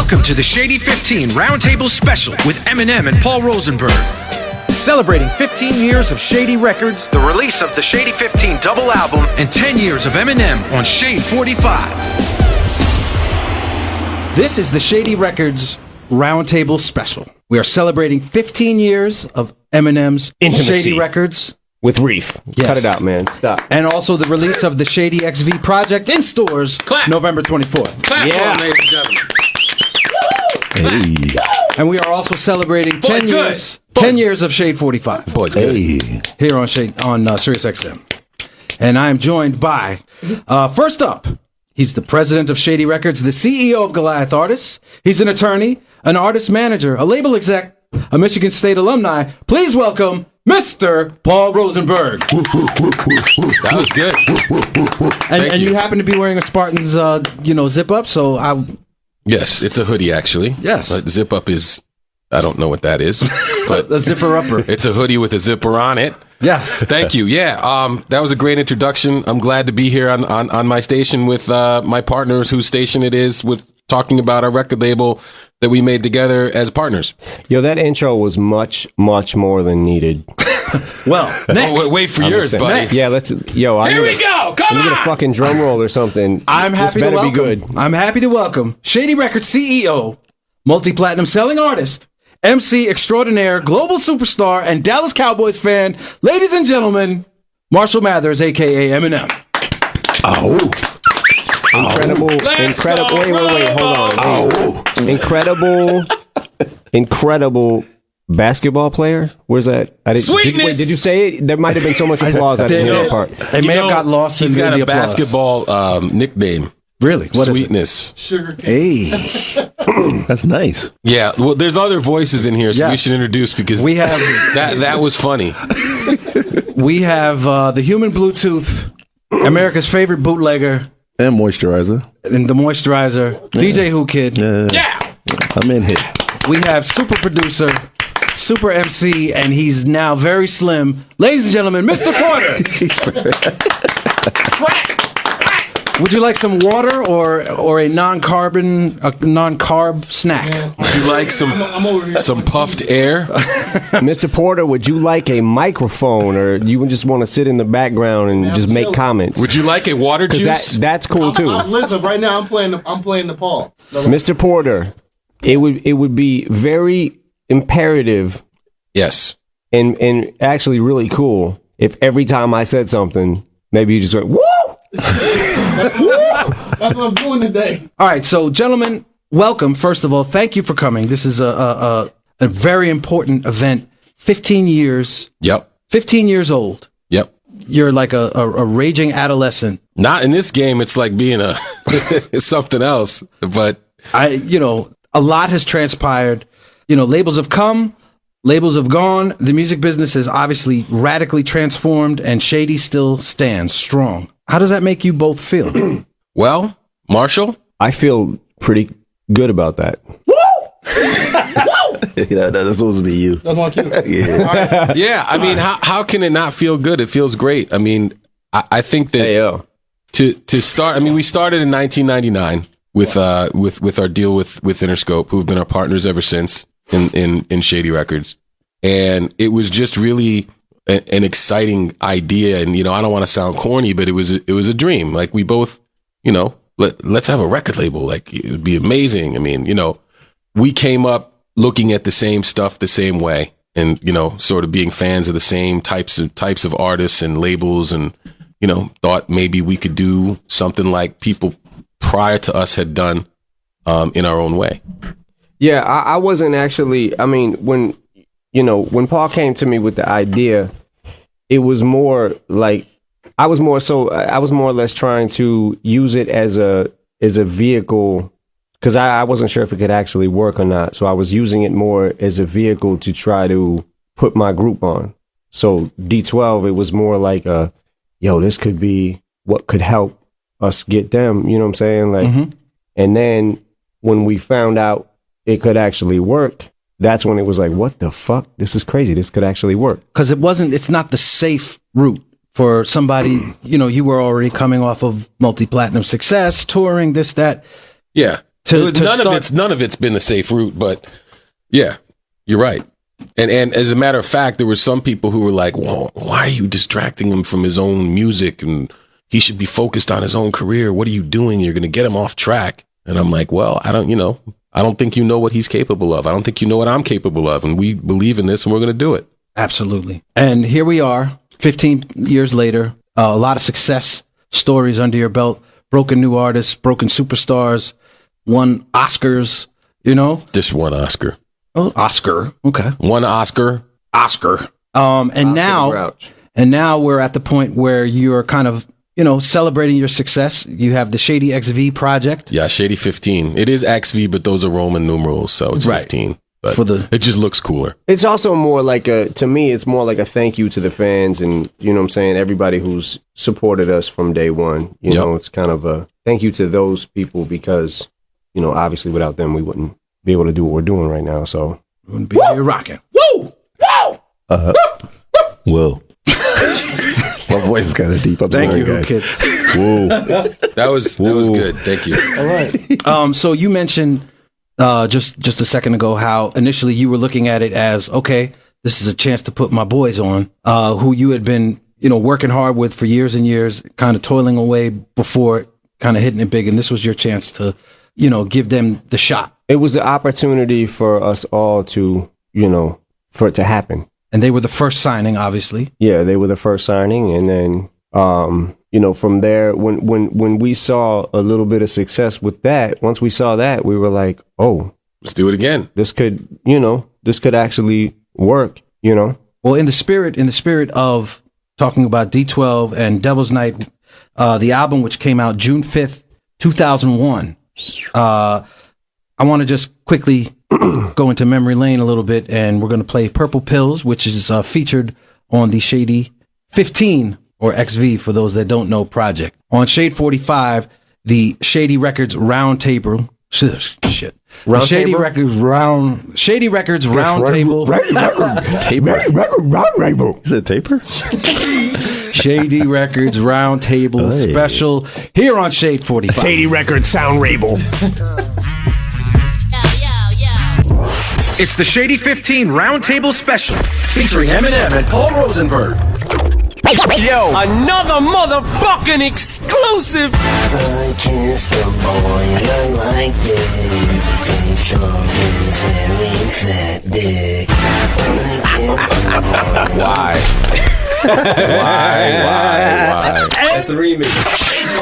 Welcome to the Shady 15 Roundtable Special with Eminem and Paul Rosenberg. Celebrating 15 years of Shady Records, the release of the Shady 15 double album, and 10 years of Eminem on Shade 45. This is the Shady Records Roundtable Special. We are celebrating 15 years of Eminem's Intimacy. Shady Records. With Reef. Yes. Cut it out, man. Stop. And also the release of the Shady XV project in stores November 24th. Clap Yeah. for 'em, ladies and gentlemen. Hey. And we are also celebrating 10 Boys, years good. 10 years of Shade 45 Hey. here on Sirius XM. And I am joined by, first up, he's the president of Shady Records, the CEO of Goliath Artists. He's an attorney, an artist manager, a label exec, a Michigan State alumni. Please welcome Mr. Paul Rosenberg. That was good. And you happen to be wearing a Spartans, zip up, so I... Yes, it's a hoodie, actually. Yes. But zip up is, I don't know what that is, but the zipper upper. it's a hoodie with a zipper on it. Yes. Thank you. Yeah, that was a great introduction. I'm glad to be here on my station with my partners, whose station it is, with talking about our record label that we made together as partners. Yo, that intro was much, much more than needed. Well, next. Oh, wait for I'm yours, just saying. buddy. Yeah, let's. Yo, Here we go. Come I need a on. fucking drum roll or something. I'm happy this to better welcome. be good. I'm happy to welcome Shady Records CEO, multi-platinum selling artist, MC extraordinaire, global superstar, and Dallas Cowboys fan, ladies and gentlemen, Marshall Mathers, aka Eminem. Oh. Incredible. Let's Incredible. go, Wait. Hold on. Oh. Incredible basketball player. Where's that? Sweetness. Did you say it? There might have been so much applause at the end of that part. They may have got lost He's in got the a applause. basketball nickname. Really? What is it? Sweetness. Hey, That's nice. Yeah, well, there's other voices in here, so we Yes. should introduce because we have that was funny. the human Bluetooth, America's favorite bootlegger, And moisturizer. and the moisturizer, DJ Who Kid. Yeah. I'm in here. We have super producer, super MC, and he's now very slim. Ladies and gentlemen, Mr. Porter. Would you like some water or a non-carb snack? Would you like some puffed air? Mr. Porter, would you like a microphone, or you just want to sit in the background and just make comments? Would you like a water juice? That's cool too. Listen, right now I'm playing the Paul. Mr. Porter, it would be very imperative Yes. and actually really cool if every time I said something, maybe you just went, woo! That's what I'm doing today. All right, so gentlemen, welcome. First of all, thank you for coming. This is a very important event. 15 years. Yep. 15 years old. Yep. You're like a raging adolescent. Not in this game. It's like being something else. But A lot has transpired. Labels have come, labels have gone. The music business is obviously radically transformed, and Shady still stands strong. How does that make you both feel? well, Marshall. I feel pretty good about that. That's supposed to be you. That's my cue. Yeah. Yeah. I mean, how can it not feel good? It feels great. I mean, I think that Hey, yo. to start. I mean, we started in 1999 with our deal with Interscope, who've been our partners ever since in Shady Records, and it was just really an exciting idea. And I don't want to sound corny, but it was a dream. Like, we both, let's have a record label. Like, it would be amazing. I mean, we came up looking at the same stuff the same way, and sort of being fans of the same types of artists and labels, and thought maybe we could do something like people prior to us had done in our own way. Yeah, I wasn't actually. I mean, when Paul came to me with the idea, it was more like I was more or less trying to use it as a vehicle, because I wasn't sure if it could actually work or not. So I was using it more as a vehicle to try to put my group on. So D12, it was more like this could be what could help us get them. You know what I'm saying? Like, and then when we found out it could actually work, that's when it was like, what the fuck? This is crazy. This could actually work. Because it's not the safe route for somebody, you were already coming off of multi-platinum success, touring, this, that. Yeah. None of it's been the safe route, but yeah, you're right. And as a matter of fact, there were some people who were like, well, why are you distracting him from his own music? And he should be focused on his own career. What are you doing? You're going to get him off track. And I'm like, well, I don't think you know what he's capable of. I don't think you know what I'm capable of. And we believe in this and we're going to do it. Absolutely. And here we are, 15 years later, a lot of success stories under your belt, broken new artists, broken superstars, won Oscars, Just one Oscar. Oh, Oscar. Okay. One Oscar. Oscar. And now we're at the point where you're kind of, celebrating your success. You have the Shady XV project. Yeah, Shady 15. It is XV, but those are Roman numerals, so it's 15. But it just looks cooler. It's also more like to me, it's more like a thank you to the fans and, you know what I'm saying, everybody who's supported us from day one. It's kind of a thank you to those people because, obviously without them, we wouldn't be able to do what we're doing right now. So we wouldn't be here rocking. Woo! Whoa! Whoa! My voice is kind of deep. Thank you, guys. Kid. Whoa! That was good. Thank you. all right. So you mentioned just a second ago how initially you were looking at it as, okay, this is a chance to put my boys on, who you had been, working hard with for years and years, kind of toiling away before kind of hitting it big, and this was your chance to, give them the shot. It was an opportunity for us all to, for it to happen. And they were the first signing, obviously. Yeah, they were the first signing, and then from there, when we saw a little bit of success with that, once we saw that, we were like, oh, let's do it again. This could actually work. Well, in the spirit of talking about D12 and Devil's Night, the album which came out June 5th, 2001. I want to just quickly go into memory lane a little bit, and we're going to play Purple Pills, which is featured on the Shady 15 or XV for those that don't know project. On Shade 45, the Shady Records Roundtable. Shit. Shady Records Roundtable. Is it taper? Shady Records Roundtable special here on Shade 45. Shady Records Sound Rabel. It's the Shady 15 Roundtable Special featuring Eminem and Paul Rosenberg. Yo, another motherfucking exclusive. I kissed a boy and I liked it. Taste of his hairy fat dick. I kissed a boy. Why? Why? That's the remix.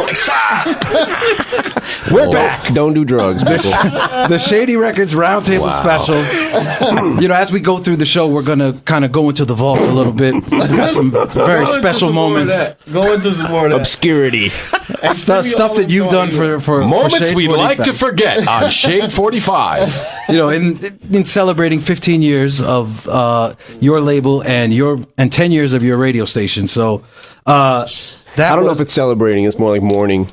845. We're back. Don't do drugs, people. The Shady Records Roundtable Special. As we go through the show, we're going to kind of go into the vault a little bit. We've got some very special moments. Go into some more of that. Obscurity. Stuff that you've done for Moments Shade we'd 45. like to forget on Shade 45. In celebrating 15 years of your label and 10 years of your radio station. So I don't know if it's celebrating. It's more like mourning.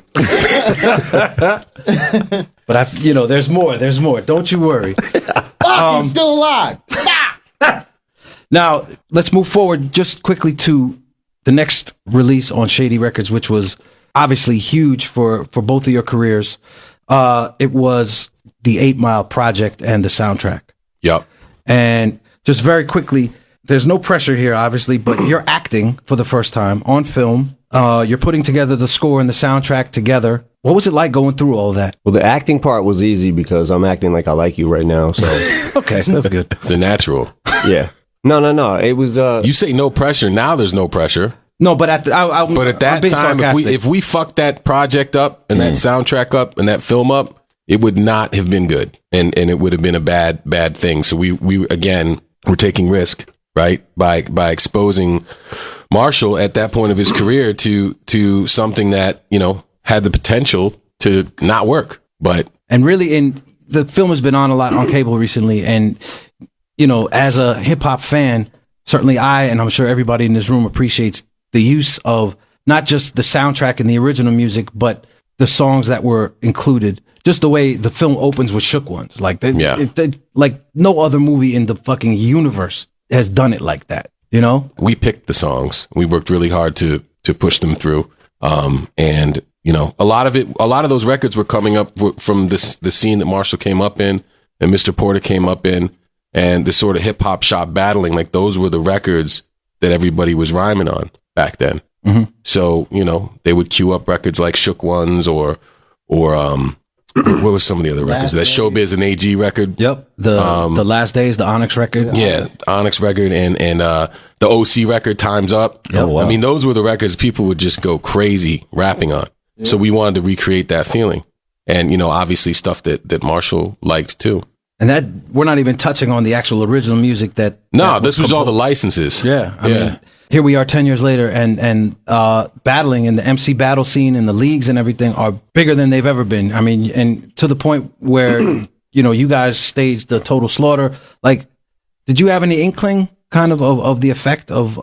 But there's more. There's more. Don't you worry. He's still alive. Now let's move forward just quickly to the next release on Shady Records, which was obviously huge for both of your careers. It was the 8 Mile Project and the soundtrack. Yep. And just very quickly, there's no pressure here, obviously, but you're acting for the first time on film. You're putting together the score and the soundtrack together. What was it like going through all of that? Well, the acting part was easy because I'm acting like I like you right now. So okay, that's good. The natural. Yeah. No. It was. You say no pressure. Now there's no pressure. No, but at that time, if we fucked that project up and that soundtrack up and that film up, it would not have been good, and it would have been a bad thing. So we again, we're taking risk, right, by exposing Marshall at that point of his career to something that had the potential to not work. And really, the film has been on a lot on cable recently, and as a hip hop fan, certainly I, and I'm sure everybody in this room appreciates the use of not just the soundtrack and the original music, but the songs that were included. Just the way the film opens with Shook Ones. Like, like no other movie in the fucking universe has done it like that, We picked the songs. We worked really hard to push them through. And You know, a lot of those records were coming up from the scene that Marshall came up in and Mr. Porter came up in, and the sort of hip hop shop battling. Like those were the records that everybody was rhyming on back then. Mm-hmm. So, you know, they would cue up records like Shook Ones or what was some of the other records? That Showbiz and AG record. Yep. The Last Days, the Onyx record. Yeah, Onyx record and the OC record, Time's Up. Yep. Oh, wow. I mean, those were the records people would just go crazy rapping on. Yeah. So we wanted to recreate that feeling. And, you know, obviously stuff that Marshall liked too. And that we're not even touching on the actual original music that. No, this was all the licenses. Yeah. I mean, here we are 10 years later and battling, and the MC battle scene and the leagues and everything are bigger than they've ever been. I mean, and to the point where, you know, you guys staged the Total Slaughter. Like, did you have any inkling kind of the effect of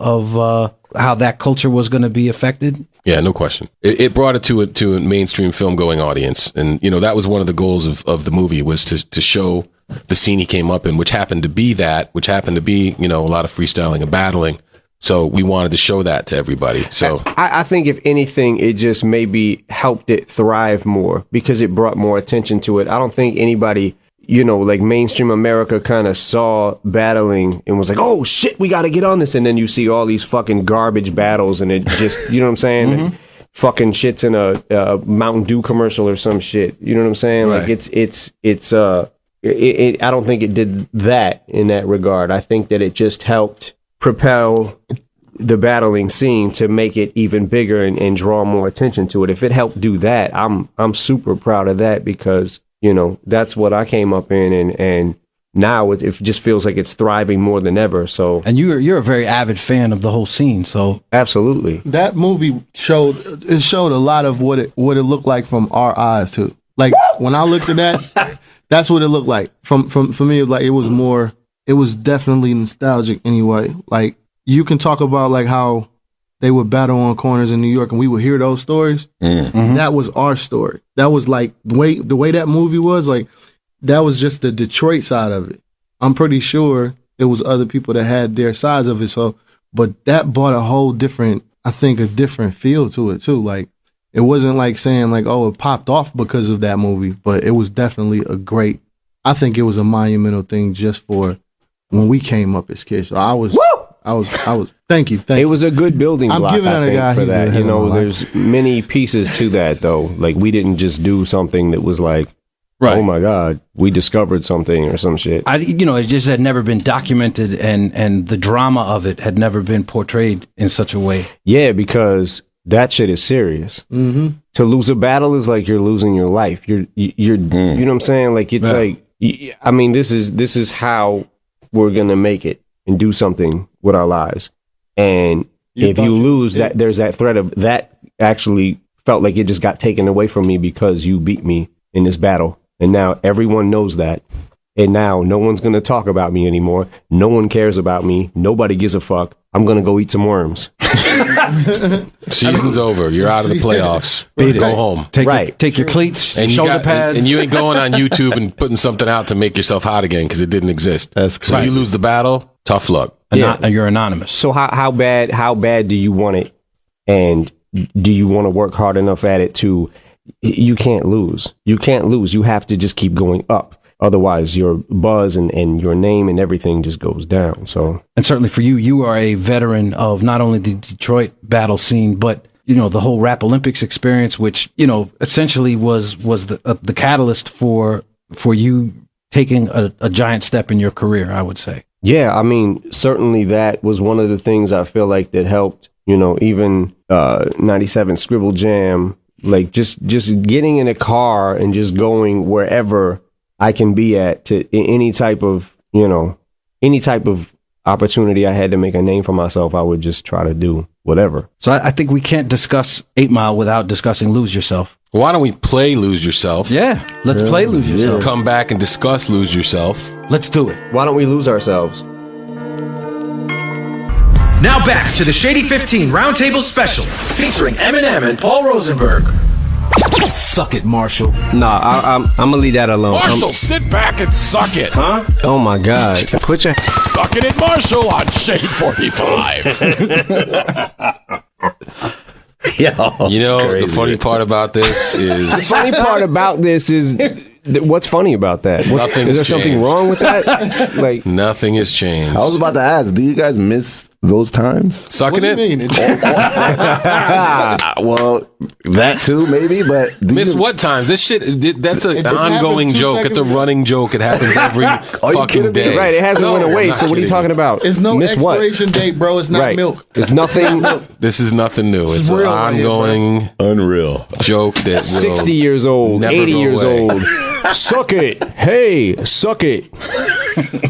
how that culture was going to be affected? Yeah, no question. It brought it to a mainstream film going audience. And, you know, that was one of the goals of the movie, was to show the scene he came up in, which happened to be, you know, a lot of freestyling and battling. So we wanted to show that to everybody. So I think if anything, it just maybe helped it thrive more because it brought more attention to it. I don't think anybody, you know, like mainstream America kind of saw battling and was like, oh shit, we got to get on this. And then you see all these fucking garbage battles and it just, you know what I'm saying? Mm-hmm. Fucking shit's in a Mountain Dew commercial or some shit. You know what I'm saying? Right. Like I don't think it did that in that regard. I think that it just helped propel the battling scene to make it even bigger and draw more attention to it. If it helped do that, I'm super proud of that because, you know, that's what I came up in and now it just feels like it's thriving more than ever. So, and you're a very avid fan of the whole scene. So absolutely, that movie showed a lot of what it looked like from our eyes too. Like when I looked at that, that's what it looked like. For me, like it was definitely nostalgic anyway. Like you can talk about like how they would battle on corners in New York and we would hear those stories. Mm-hmm. That was our story. That was like the way that movie was, like that was just the Detroit side of it. I'm pretty sure there was other people that had their sides of it. So, but that brought a whole different, I think, a different feel to it too. Like it wasn't like saying like, oh, it popped off because of that movie, but it was definitely I think it was a monumental thing just for when we came up as kids. So I was, thank you. It was a good building block, I'm giving I think, a guy for that. You know, there's many pieces to that though. Like we didn't just do something that was like, right. Oh my God, we discovered something or some shit. It just had never been documented and the drama of it had never been portrayed in such a way. Yeah, because that shit is serious. Mm-hmm. To lose a battle is like you're losing your life. You're you know what I'm saying? Like it's like, I mean, this is how we're going to make it and do something with our lives. And if you lose that, there's that threat of that actually felt like it just got taken away from me because you beat me in this battle. And now everyone knows that. And now no one's going to talk about me anymore. No one cares about me. Nobody gives a fuck. I'm going to go eat some worms. Season's over. You're out of the playoffs. Go home. Take your cleats and shoulder pads. And you ain't going on YouTube and putting something out to make yourself hot again because it didn't exist. So you lose the battle, tough luck. You're anonymous. So how bad do you want it? And do you want to work hard enough at it to... You can't lose. You can't lose. You have to just keep going up. Otherwise, your buzz and your name and everything just goes down. So, and certainly for you, you are a veteran of not only the Detroit battle scene, but you know the whole Rap Olympics experience, which you know essentially was the catalyst for you taking a giant step in your career. I would say. Yeah, I mean, certainly that was one of the things I feel like that helped. You know, even 97 Scribble Jam. Like just getting in a car and just going wherever I can be at to any type of opportunity I had to make a name for myself, I would just try to do whatever. So I think we can't discuss 8 Mile without discussing Lose Yourself. Why don't we play Lose Yourself? Yeah, let's play Lose Yourself. Come back and discuss Lose Yourself. Let's do it. Why don't we lose ourselves? Now back to the Shady 15 Roundtable Special, featuring Eminem and Paul Rosenberg. Suck it, Marshall. Nah, I'm gonna leave that alone. Marshall, sit back and suck it. Huh? Oh my God. Put your... Suck it at Marshall on Shade 45. Yo, You know, crazy. the funny part about this is Funny part about this is what's funny about that? Nothing's Is there something changed. wrong with that? Like, nothing has changed. I was about to ask, do you guys miss those times? What Sucking do you it? mean? Well, that too, maybe, but do Miss you, what times? This shit, that's an It just ongoing happened 2 joke. It's a seconds ago. running joke. It happens every you fucking kidding me? day. right, it hasn't No, went I'm away. not So what are you kidding talking you. about? It's no Miss what? expiration date, bro. It's not Right. milk. There's nothing. This is nothing new. It's an real right here, bro. ongoing unreal? joke that will 60 years old, never 80 go years away. old. Suck it. Hey, suck it.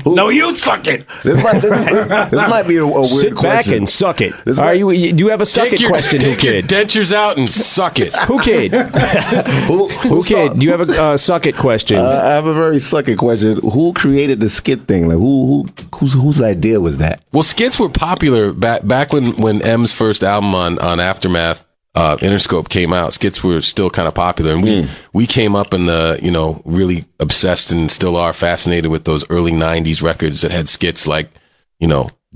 No, you suck it. This might be a weird Sit back question. and suck it. This Are might- you? Do you have a suck Take it your, question? Who take your kid? dentures out and suck it. Who kid? Who kid? Do you have a suck it question? I have a very sucky question. Who created the skit thing? Like whose idea was that? Well, skits were popular back when M's first album on Aftermath, Interscope came out. Skits were still kind of popular, and we came up in the really obsessed and still are fascinated with those early '90s records that had skits like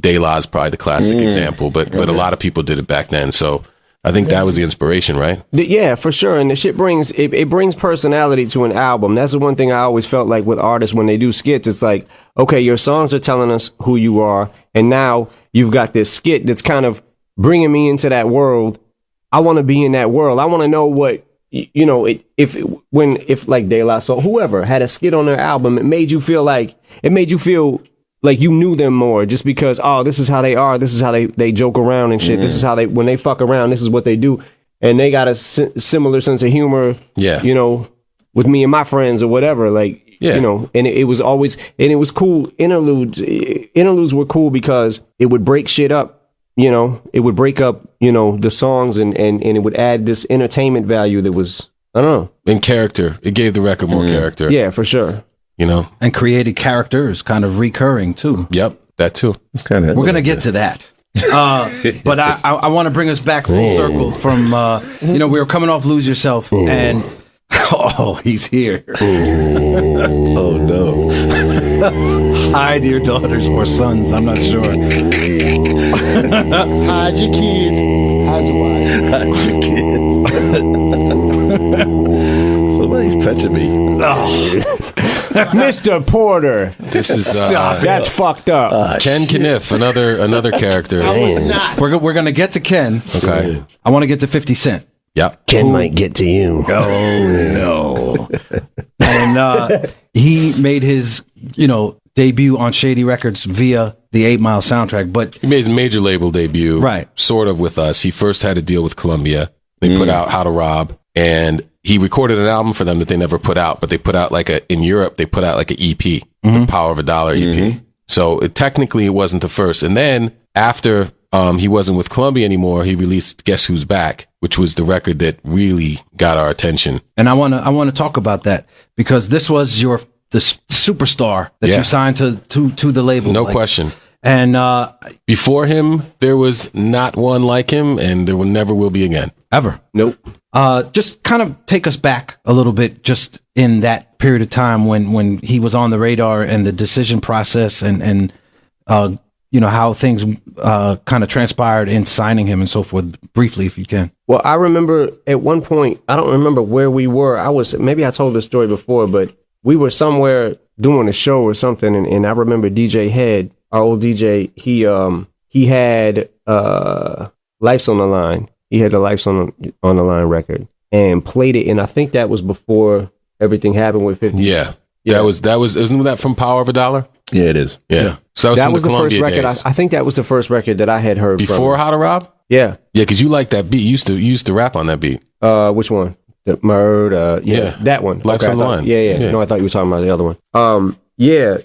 De La's probably the classic example, but a lot of people did it back then. So I think that was the inspiration, right? Yeah, for sure. And the shit brings it brings personality to an album. That's the one thing I always felt like with artists when they do skits. It's like, okay, your songs are telling us who you are, and now you've got this skit that's kind of bringing me into that world. I want to be in that world. I want to know what if like De La Soul, whoever had a skit on their album, it made you feel like you knew them more, just because this is how they are, this is how they joke around and shit. This is how when they fuck around, this is what they do, and they got a similar sense of humor. Yeah. With me and my friends or whatever, and it was always, and it was cool. Interludes were cool because it would break shit up. It would break up, the songs and it would add this entertainment value that was, I don't know. In character, it gave the record more character. Yeah, for sure. And created characters kind of recurring too. Yep, that too. It's kind of We're going to get to that. But I want to bring us back full circle from, we were coming off Lose Yourself and, he's here. oh no. Hide your daughters or sons, I'm not sure. Hide your kids. Hide your wife. Hide your kids. Somebody's touching me. Mr. Porter. This is That's fucked up. Ken Kniff, another character. We're going to get to Ken. Okay. I want to get to 50 Cent. Yep. Ken might get to you. Oh, no. And he made his, debut on Shady Records via the 8 Mile soundtrack. But He made his major label debut, Right. sort of with us. He first had a deal with Columbia. They put out How to Rob, and he recorded an album for them that they never put out, but they put out in Europe, they put out like an EP, The Power of a Dollar EP. So technically it wasn't the first. And then after he wasn't with Columbia anymore, he released Guess Who's Back, which was the record that really got our attention. And I want to talk about that because this was the superstar that Yeah. you signed to the label. No question. And Before him, there was not one like him, and there never will be again. ever. Nope. Just kind of take us back a little bit, just in that period of time when he was on the radar and the decision process and how things kind of transpired in signing him and so forth. Briefly, if you can. Well, I remember at one point, I don't remember where we were. Maybe I told this story before, but we were somewhere doing a show or something, and I remember DJ Head, our old DJ, he had Life's on the Line. He had the Life's on the Line record and played it, and I think that was before everything happened with 50. Yeah. Yeah. That was isn't that from Power of a Dollar? Yeah, it is. Yeah. So That from was the first Columbia record. days. I think that was the first record that I had heard Before from. How to Rob? Yeah. Yeah, because you like that beat. You used to rap on that beat. Which one? The Murder. Yeah, that one. Life's I on the thought- Line. Yeah. No, I thought you were talking about the other one.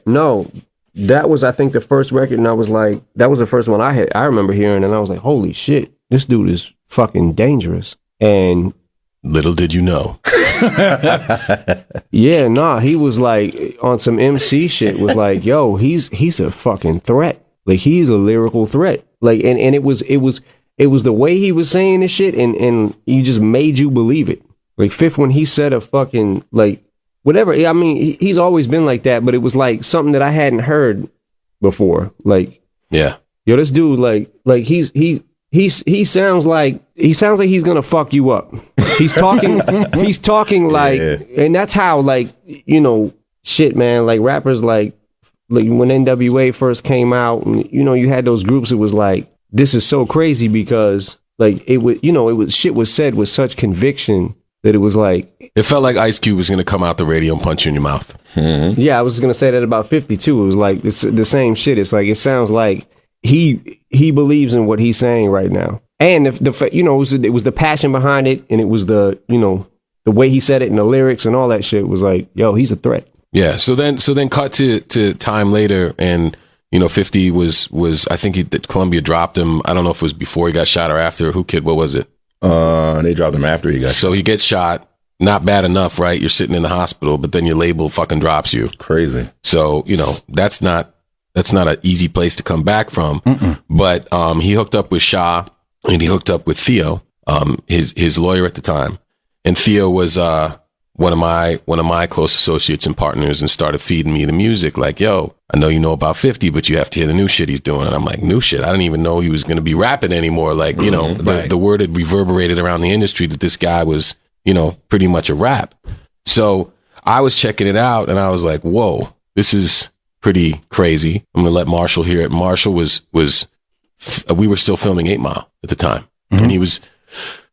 No, that was, I think, the first record, and I was like, that was the first one I remember hearing, and I was like, holy shit, this dude is fucking dangerous. And Little did you know. yeah, nah, he was like on some MC shit. Was like, yo, he's a fucking threat. Like, he's a lyrical threat. Like, and it was the way he was saying this shit, and he just made you believe it. Like Fifth, when he said a fucking like whatever. I mean, he's always been like that, but it was like something that I hadn't heard before. Like, Yeah. yo, this dude, like he he sounds like he's gonna fuck you up. He's talking like, and that's how, like, you know, shit, man. Like rappers, like when NWA first came out, and you know, you had those groups. It was like, this is so crazy because like it was shit was said with such conviction that it was like, it felt like Ice Cube was gonna come out the radio and punch you in your mouth. Mm-hmm. Yeah, I was gonna say that about 50 too. It was like it's the same shit. It's like, it sounds like he believes in what he's saying right now, and the you know, it was the passion behind it, and it was the, you know, the way he said it and the lyrics and all that shit was like, yo, he's a threat. Yeah. So then cut to time later, and you know, 50 was I think that Columbia dropped him. I don't know if it was before he got shot or after. What was it? They dropped him after he got shot. So he gets shot. Not bad enough, right? You're sitting in the hospital, but then your label fucking drops you. Crazy. So, you know, that's not an easy place to come back from. Mm-mm. But he hooked up with Sha, and he hooked up with Theo, his lawyer at the time. And Theo was one of my close associates and partners, and started feeding me the music. Like, yo, I know you know about 50, but you have to hear the new shit he's doing. And I'm like, new shit? I didn't even know he was going to be rapping anymore. Like, you know, the word had reverberated around the industry that this guy was, you know, pretty much a rap. So I was checking it out, and I was like, whoa, this is pretty crazy. I'm going to let Marshall hear it. Marshall we were still filming 8 Mile at the time. Mm-hmm. And he was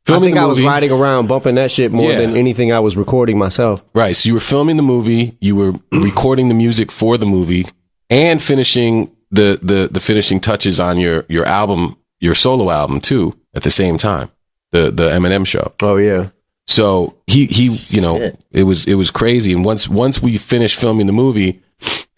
filming the movie. I was riding around bumping that shit more than anything I was recording myself. Right. So you were filming the movie, you were recording the music for the movie, and finishing the finishing touches on your album, your solo album too, at the same time. The Eminem show. Oh yeah. So he you know, it was crazy. And once we finished filming the movie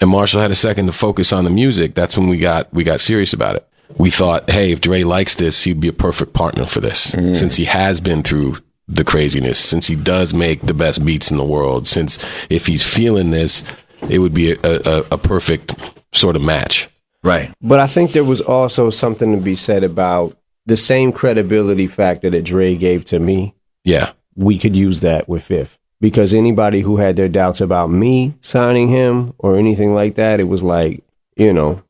and Marshall had a second to focus on the music, that's when we got serious about it. We thought, hey, if Dre likes this, he'd be a perfect partner for this, since he has been through the craziness, since he does make the best beats in the world, since if he's feeling this, it would be a perfect sort of match. Right. But I think there was also something to be said about the same credibility factor that Dre gave to me. Yeah. We could use that with Fifth, because anybody who had their doubts about me signing him or anything like that, it was like, you know,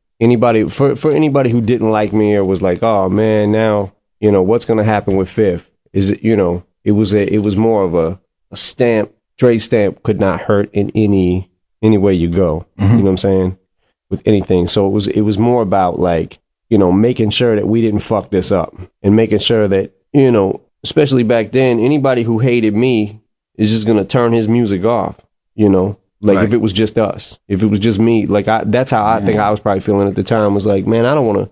for anybody who didn't like me or was like, oh man, now, you know, what's going to happen with Fifth? Is it, you know, it was more of a stamp. Dre stamp could not hurt in any way you go. Mm-hmm. You know what I'm saying? With anything. So it was more about, like, you know, making sure that we didn't fuck this up, and making sure that, you know, especially back then, anybody who hated me is just going to turn his music off, you know? Like, right. If it was just us, if it was just me, like, that's how I think I was probably feeling at the time, was like, man, I don't want to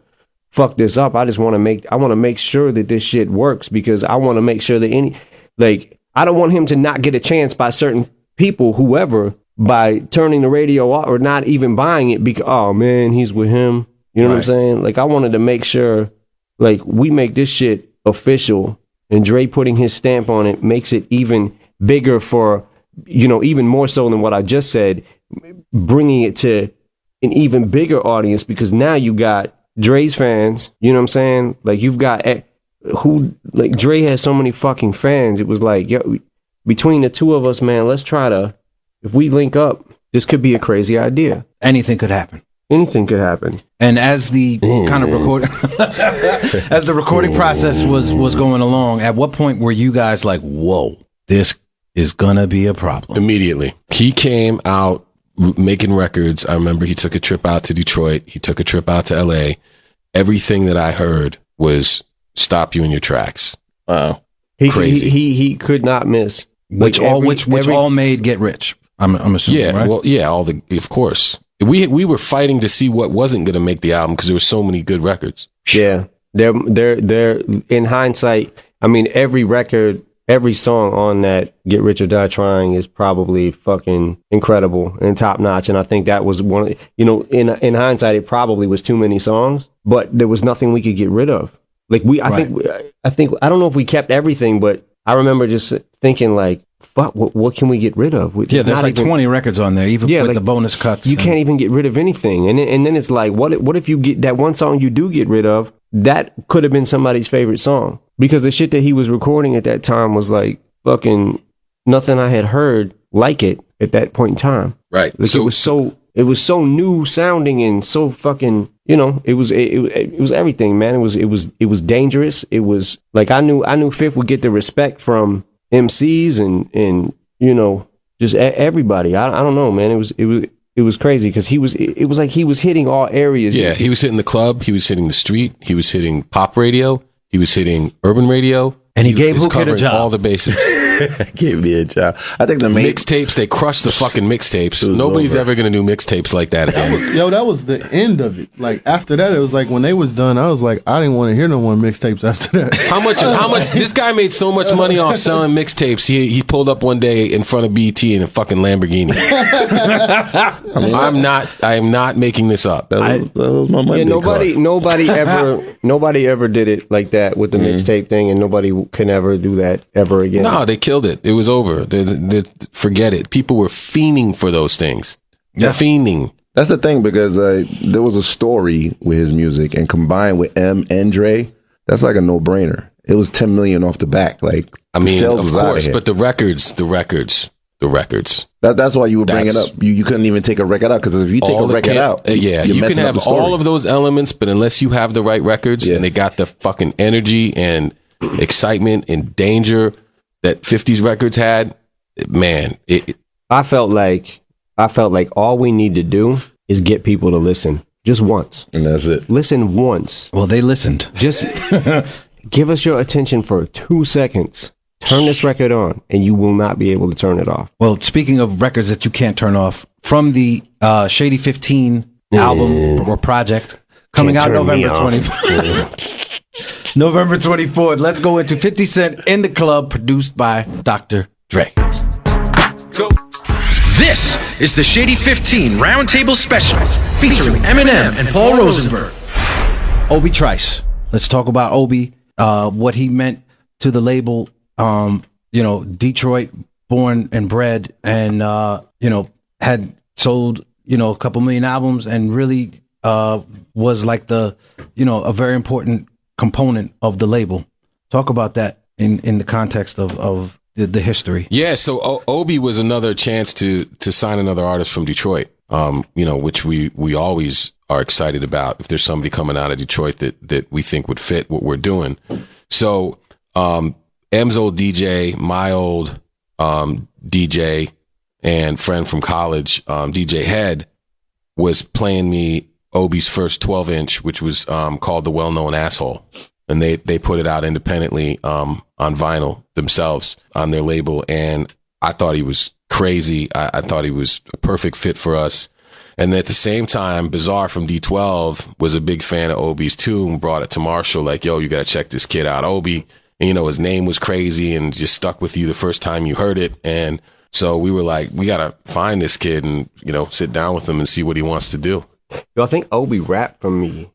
fuck this up. I want to make sure that this shit works, because I want to make sure that I don't want him to not get a chance by certain people, whoever, by turning the radio off or not even buying it because, oh man, he's with him. You know what I'm saying? Like, I wanted to make sure, like, we make this shit official. And Dre putting his stamp on it makes it even bigger for, you know, even more so than what I just said, bringing it to an even bigger audience, because now you got Dre's fans, you know what I'm saying? Like, you've got Dre has so many fucking fans. It was like, yo, between the two of us, man, let's try to, if we link up, this could be a crazy idea. Anything could happen. Anything could happen. And as the kind of as the recording process was going along, at what point were you guys like, whoa, this is gonna be a problem? Immediately. He came out making records. I remember he took a trip out to Detroit. He took a trip out to LA. Everything that I heard was stop you in your tracks. Wow. Crazy. He could not miss. Which all made Get Rich. I'm assuming. Yeah, right? Well, yeah, of course. We were fighting to see what wasn't going to make the album, because there were so many good records. Yeah, they're in hindsight. I mean, every record, every song on that Get Rich or Die Trying is probably fucking incredible and top notch. And I think that was one. You know, in hindsight, it probably was too many songs, but there was nothing we could get rid of. Like I think I don't know if we kept everything, but I remember just thinking like, fuck, what can we get rid of? There's like 20 records on there, even with the bonus cuts. You can't even get rid of anything. And then it's like, what if you get that one song you do get rid of, that could have been somebody's favorite song? Because the shit that he was recording at that time was like fucking nothing I had heard like it at that point in time. Right. Like, it was so new sounding and so fucking you know, it was everything, man. It was dangerous. It was like I knew Fifth would get the respect from MCs and you know, just everybody. I don't know, man. It was crazy because it was like he was hitting all areas. Yeah, he was hitting the club, he was hitting the street, he was hitting pop radio, he was hitting urban radio, and he gave was Hook Kid a covering job. all the bases. Give me a job. I think the main Mixtapes, they crushed the fucking mixtapes. Nobody's over. ever gonna do mixtapes like that again. Yo, that was the end of it. Like after that, it was like when they was done, I was like, I didn't want to hear no more mixtapes after that. How much this guy made so much money off selling mixtapes, he pulled up one day in front of BT in a fucking Lamborghini. I am not making this up. that was my Monday Yeah, nobody ever did it like that with the mixtape thing, and nobody can ever do that ever again. No, they killed it. It was over. Forget it. People were fiending for those things. Yeah. Fiending. That's the thing because there was a story with his music, and combined with M and Dre, that's like a no brainer. It was 10 million off the back. Like I the mean, sales of was outta course, here. but the records. That's why you were bringing That's- up. You couldn't even take a record out because if you take a All the record can- out, yeah, you're you can messing up have the story. all of those elements, but unless you have the right records and they got the fucking energy and excitement and danger that 50s records had, man, I felt like all we need to do is get people to listen just once. and that's it. Listen once. Well, they listened. Just give us your attention for 2 seconds. Turn this record on, and you will not be able to turn it off. Well, speaking of records that you can't turn off, from the Shady 15 album or project coming Can't out turn me November off. 24th. November 24th. Let's go into 50 Cent in the Club, produced by Dr. Dre. This is the Shady 15 Roundtable Special featuring Eminem and Paul Rosenberg. Obi Trice. Let's talk about Obi, what he meant to the label. You know, Detroit born and bred, and you know, had sold, you know, a couple million albums, and really was like the, you know, a very important component of the label. Talk about that in the context of the history. yeah. So Obi was another chance to sign another artist from Detroit. You know, which we always are excited about. If there's somebody coming out of Detroit that we think would fit what we're doing. So M's old DJ, my old DJ, and friend from college, DJ Head, was playing me Obi's first 12-inch, which was called The Well-Known Asshole. And they put it out independently on vinyl themselves on their label. And I thought he was crazy. I thought he was a perfect fit for us. And at the same time, Bizarre from D12 was a big fan of Obi's too, and brought it to Marshall like, yo, you got to check this kid out, Obi. And, you know, his name was crazy and just stuck with you the first time you heard it. And so we were like, we got to find this kid and, you know, sit down with him and see what he wants to do. Yo, I think Obi rapped from me.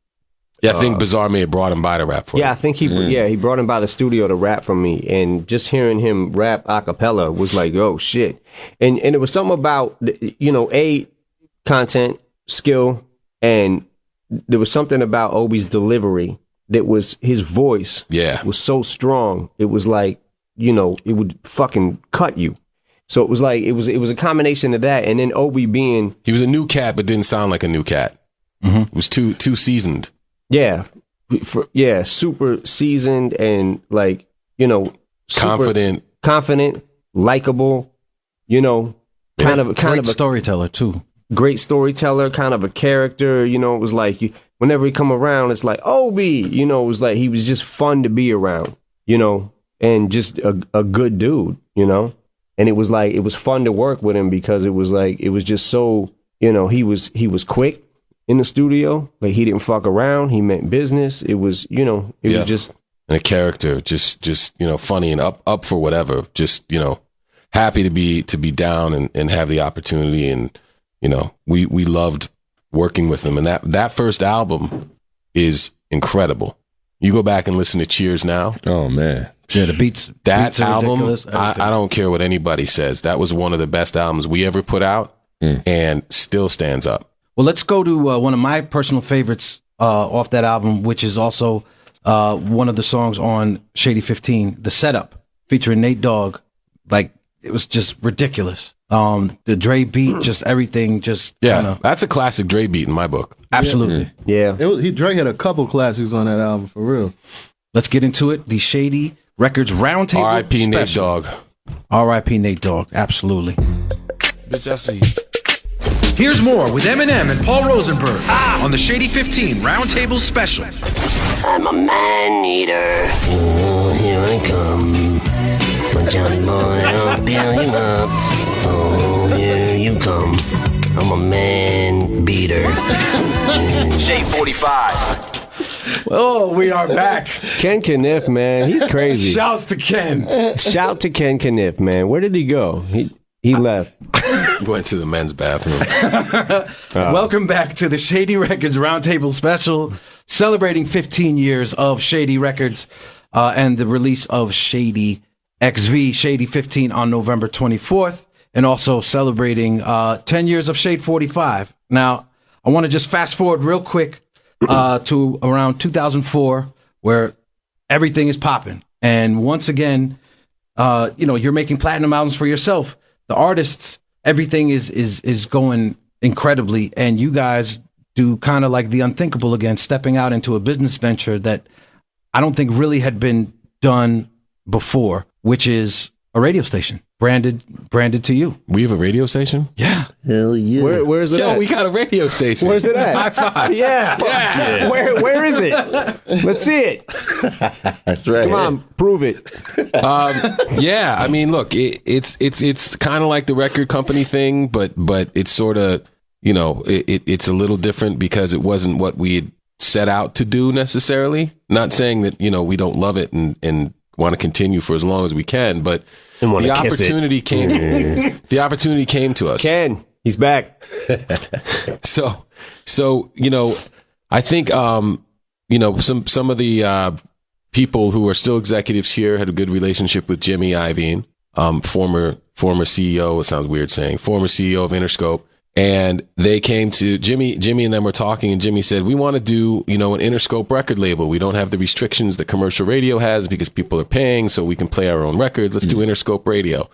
Yeah, I think Bizarre may have brought him by to rap for him. Yeah, I think he brought him by the studio to rap from me, and just hearing him rap a cappella was like, oh shit. And it was something about, you know, content, skill, and there was something about Obi's delivery that was, his voice was so strong. It was like, you know, it would fucking cut you. So it was like, it was a combination of that, and then Obi being, He was a new cat, but didn't sound like a new cat. Mm-hmm. It was too seasoned. yeah, super seasoned and like, you know, super confident, likable, you know, kind of Great a storyteller too. great storyteller, kind of a character. You know, it was like whenever he come around, it's like Obi. You know, it was like he was just fun to be around. You know, and just a good dude. You know, and it was like it was fun to work with him because it was like it was just so, you know, he was quick in the studio. Like he didn't fuck around. He meant business. It was, you know, it was just. And a character, just you know, funny and up for whatever. Just, you know, happy to be down and have the opportunity. And, you know, we loved working with him. And that first album is incredible. You go back and listen to Cheers now. Oh man, Yeah, the beats. That beats are album, ridiculous, I don't care what anybody says. That was one of the best albums we ever put out, and still stands up. Well, let's go to one of my personal favorites off that album, which is also one of the songs on Shady 15, The Setup, featuring Nate Dogg. Like, it was just ridiculous. The Dre beat, just everything, just kinda, that's a classic Dre beat in my book. absolutely. Yeah. Dre had a couple classics on that album for real. Let's get into it. The Shady Records Roundtable. R.I.P. Nate special. Dogg. R.I.P. Nate Dogg. Absolutely. Bitch, I see. Here's more with Eminem and Paul Rosenberg on the Shady 15 Roundtable Special. I'm a man eater. Oh, here I come. My Johnny boy, I'll fill you up. Oh, here you come. I'm a man beater. Shade 45. Oh, we are back. Ken Kniff, man, he's crazy. Shouts to Ken. Shout to Ken Kniff, man. Where did he go? He left. Went to the men's bathroom. Welcome back to the Shady Records Roundtable Special, celebrating 15 years of Shady Records and the release of Shady XV, Shady 15 on November 24th, and also celebrating 10 years of Shade 45. Now, I want to just fast forward real quick to around 2004, where everything is popping. And once again, you're making platinum albums for yourself. The artists, everything is going incredibly, and you guys do kind of like the unthinkable again, stepping out into a business venture that I don't think really had been done before, which is a radio station branded to you. We have a radio station? Yeah. Hell yeah. Where's it Yo, at? we got a radio station. Where's it at? High five. Yeah. Where is it? Let's see it. That's right. Come on, prove it. Yeah, I mean, look, it's kind of like the record company thing, but it's sort of, it's a little different because it wasn't what we had set out to do necessarily. Not saying that, we don't love it and want to continue for as long as we can, but the opportunity came. The opportunity came to us. Ken, he's back. So I think some of the people who are still executives here had a good relationship with Jimmy Iovine, former CEO. It sounds weird saying former CEO of Interscope. And they came to Jimmy and them were talking, and Jimmy said, we want to do, an Interscope record label. We don't have the restrictions that commercial radio has because people are paying, so we can play our own records. Let's do Interscope radio.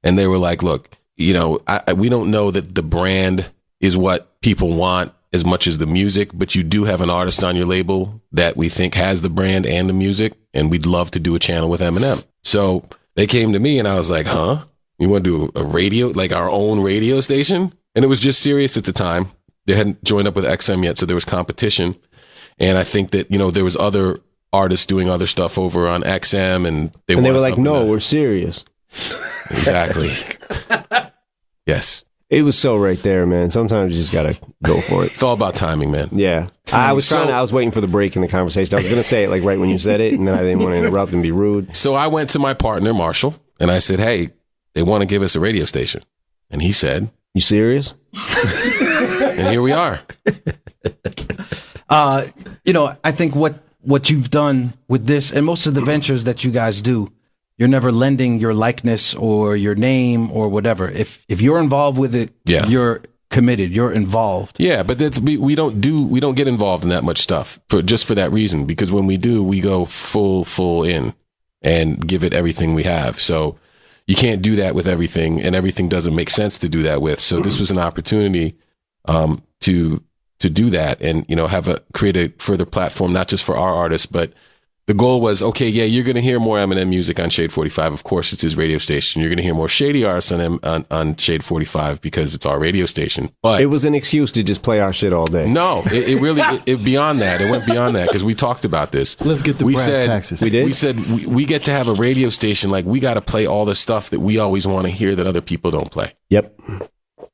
And they were like, look, we don't know that the brand is what people want as much as the music, but you do have an artist on your label that we think has the brand and the music, and we'd love to do a channel with Eminem. So they came to me and I was like, huh? You want to do a radio, like our own radio station? And it was just Sirius at the time. They hadn't joined up with XM yet, so there was competition. And I think that, there was other artists doing other stuff over on XM, and they were like, no, we're serious. Exactly. Yes. It was so right there, man. Sometimes you just got to go for it. It's all about timing, man. Yeah. I was waiting for the break in the conversation. I was going to say it like right when you said it, and then I didn't want to interrupt and be rude. So I went to my partner, Marshall, and I said, hey, they want to give us a radio station. And he said, you serious? And here we are. I think what you've done with this and most of the ventures that you guys do, you're never lending your likeness or your name or whatever. If you're involved with it, you're committed. You're involved. Yeah, but we don't get involved in that much stuff for that reason, because when we do, we go full in and give it everything we have. So you can't do that with everything, and everything doesn't make sense to do that with. So this was an opportunity to do that and, create a further platform, not just for our artists, but the goal was, okay, yeah, you're going to hear more Eminem music on Shade 45. Of course, it's his radio station. You're going to hear more Shady artists on Shade 45 because it's our radio station. But it was an excuse to just play our shit all day. No, it really beyond that. It went beyond that because we talked about this. Let's get the brass taxes. We did. We said we get to have a radio station. Like, we got to play all the stuff that we always want to hear that other people don't play. Yep.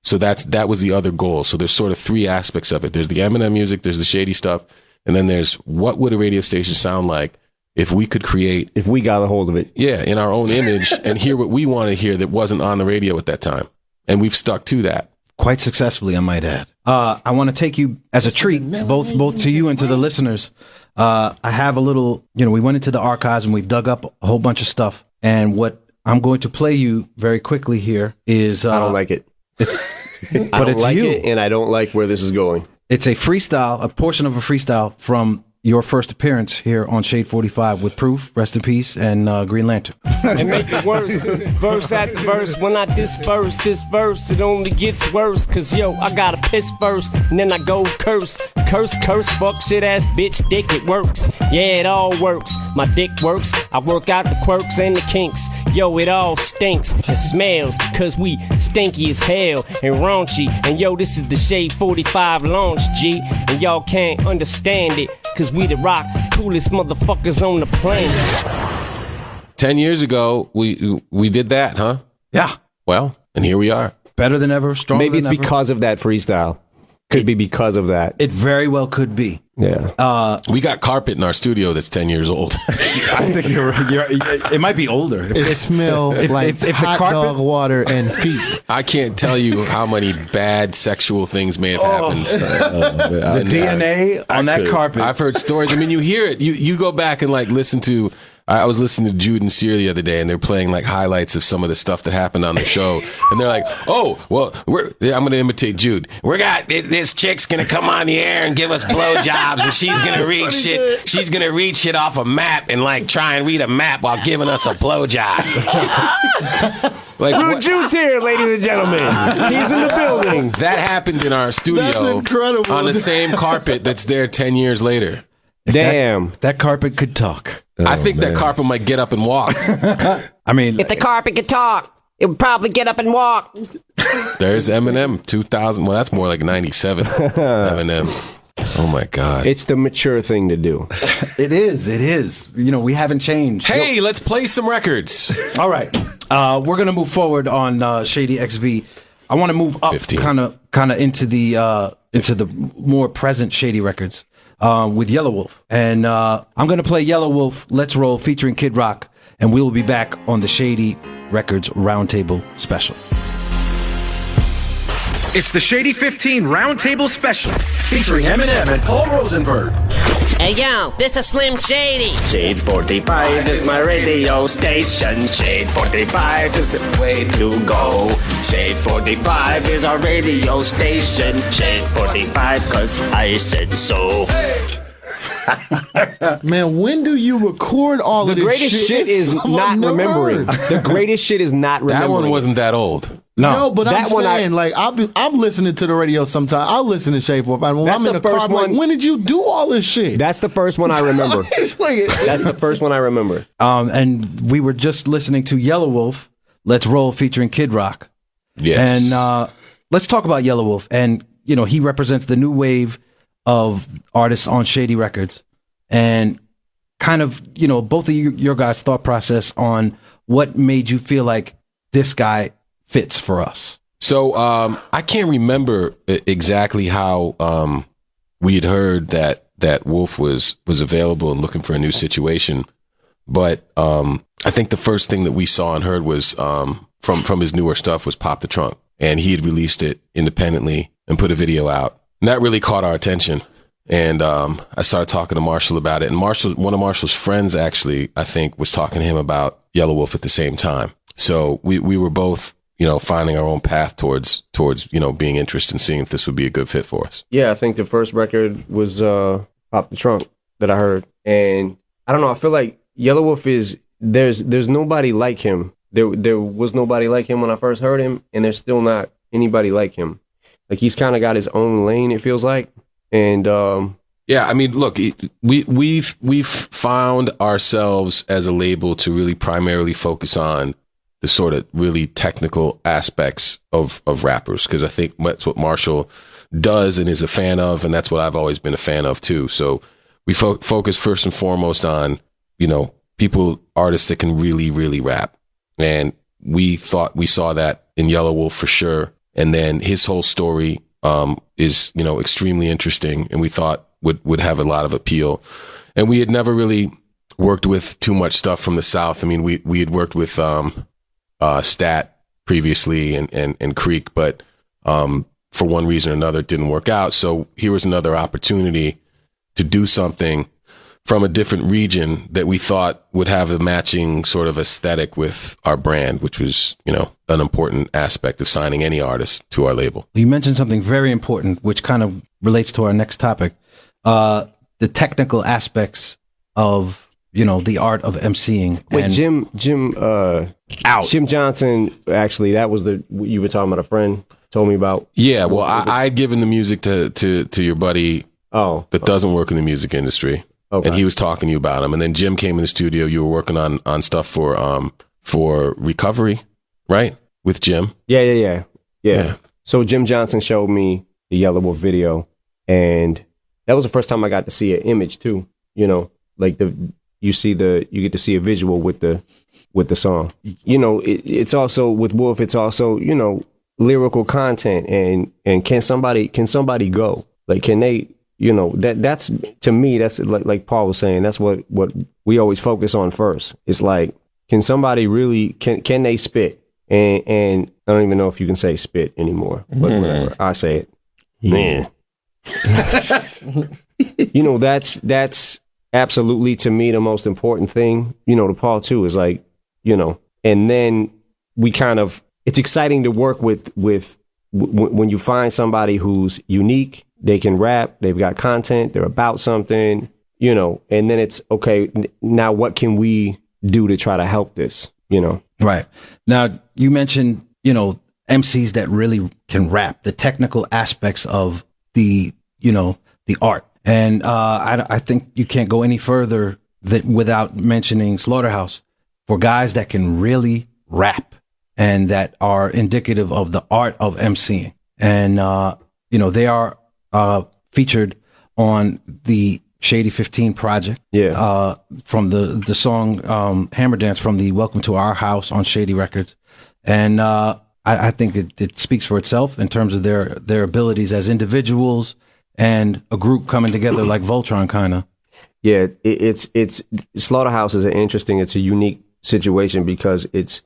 So that was the other goal. So there's sort of three aspects of it. There's the Eminem music, there's the Shady stuff, and then there's what would a radio station sound like if we could create, if we got a hold of it, in our own image and hear what we want to hear that wasn't on the radio at that time. And we've stuck to that. Quite successfully, I might add. I want to take you as a treat, both to you and to the listeners. I have a little, we went into the archives and we've dug up a whole bunch of stuff. And what I'm going to play you very quickly here is... I don't like it. I don't like it, and I don't like where this is going. It's a freestyle, a portion of a freestyle from your first appearance here on Shade 45 with Proof, rest in peace, and Green Lantern. And make it worse, verse after verse. When I disperse this verse, it only gets worse. Cause yo, I gotta piss first, and then I go curse. Curse, fuck shit ass bitch, dick, it works. Yeah, it all works. My dick works, I work out the quirks and the kinks. Yo, it all stinks and smells, cause we stinky as hell and raunchy. And yo, this is the Shade 45 launch, G. And y'all can't understand it, cause we the rock coolest motherfuckers on the planet. 10 years ago, we did that, huh? Yeah. Well, and here we are. Better than ever, stronger Maybe it's than ever. because of that freestyle. Could be because of that. It very well could be. Yeah. We got carpet in our studio that's 10 years old. I think it might be older. It smells like if the hot carpet- dog water and feet. I can't tell you how many bad sexual things may have happened. The DNA on that carpet. I've heard stories. I mean, you hear it. You go back and like listen to. I was listening to Jude and Sear the other day, and they're playing like highlights of some of the stuff that happened on the show. And they're like, "Oh, well, I'm going to imitate Jude. We got this chick's going to come on the air and give us blowjobs, and she's going to read shit. She's going to read shit off a map and like try and read a map while giving us a blowjob." Like Rude Jude's here, ladies and gentlemen. He's in the building. that happened in our studio. That's incredible. On the same carpet that's there 10 years later. Damn. That carpet could talk. I think that carpet might get up and walk. I mean, If the carpet could talk, it would probably get up and walk. There's Eminem, 2000. Well, that's more like 97. Eminem. Oh my God. It's the mature thing to do. it is. You know, we haven't changed. Hey, let's play some records. All right. We're going to move forward on Shady XV. I want to move up 15. kind of into the more present Shady Records with Yellow Wolf. And I'm going to play Yellow Wolf, Let's Roll, featuring Kid Rock. And we will be back on the Shady Records Roundtable Special. It's the Shady 15 Roundtable Special, featuring Eminem and Paul Rosenberg. Hey yo, this is Slim Shady. Shade 45 is my radio station. Shade 45 is the way to go. Shade 45 is our radio station. Shade 45 cause I said so. Man, when do you record all The of this greatest shit is It's not I've never remembering. heard. The greatest shit is not remembering. That one wasn't that old. No, but I'm That one saying, like, I'm listening to the radio sometimes. I'll listen to Shade 45. When That's I'm in the the car, first I'm like, one- when did you do all this shit? That's the first one I remember. It's like- That's the first one I remember. And we were just listening to Yellow Wolf, Let's Roll, featuring Kid Rock. Yes. And let's talk about Yellow Wolf. And, you know, he represents the new wave of artists on Shady Records. And kind of, you know, both of your guys' thought process on what made you feel like this guy fits for us. So I can't remember exactly how we had heard that Wolf was available and looking for a new situation, but I think the first thing that we saw and heard was from his newer stuff was Pop the Trunk, and he had released it independently and put a video out, and that really caught our attention. And I started talking to Marshall about it, and one of Marshall's friends actually, I think, was talking to him about Yellow Wolf at the same time. So we were both, you know, finding our own path towards, you know, being interested in seeing if this would be a good fit for us. Yeah, I think the first record was Pop the Trunk that I heard. And I don't know, I feel like Yellow Wolf there's nobody like him. There was nobody like him when I first heard him, and there's still not anybody like him. Like, he's kind of got his own lane, it feels like. And yeah, I mean, look, we've found ourselves as a label to really primarily focus on the sort of really technical aspects of rappers, because I think that's what Marshall does and is a fan of, and that's what I've always been a fan of too. So we focus first and foremost on, you know, artists that can really, really rap, and we thought we saw that in Yellow Wolf for sure. And then his whole story is, you know, extremely interesting, and we thought would have a lot of appeal. And we had never really worked with too much stuff from the South. I mean, we had worked with Stat previously and Creek, but for one reason or another, it didn't work out. So here was another opportunity to do something from a different region that we thought would have a matching sort of aesthetic with our brand, which was, you know, an important aspect of signing any artist to our label. You mentioned something very important, which kind of relates to our next topic. the technical aspects of, you know, the art of emceeing. Wait, And Jim Johnson, actually, that was you were talking about, a friend told me about. Yeah, well, I had given the music to your buddy that doesn't work in the music industry. Okay. And he was talking to you about him. And then Jim came in the studio. You were working on stuff for Recovery, right? With Jim. Yeah. So Jim Johnson showed me the Yellow Wolf video, and that was the first time I got to see an image too. You know, like you get to see a visual with the song. You know, it's also with Wolf. It's also, you know, lyrical content, and can somebody go? Like, can they? You know, that's to me, that's like Paul was saying, that's what we always focus on first. It's like, can somebody really, can they spit? And I don't even know if you can say spit anymore, but whatever, I say it. Man. You know, that's absolutely, to me, the most important thing, you know, to Paul too, is like, you know, and then we kind of, it's exciting to work with when you find somebody who's unique. They can rap, they've got content, they're about something, you know, and then it's, okay, now what can we do to try to help this, you know? Right. Now, you mentioned, you know, MCs that really can rap, the technical aspects of the, you know, the art. And I think you can't go any further without mentioning Slaughterhouse, for guys that can really rap and that are indicative of the art of MCing. And, you know, they are featured on the Shady 15 project. Yeah. From the song Hammer Dance from the Welcome to Our House on Shady Records. And I think it speaks for itself in terms of their abilities as individuals and a group coming together like Voltron kind of. Yeah, it's Slaughterhouse is it's a unique situation because it's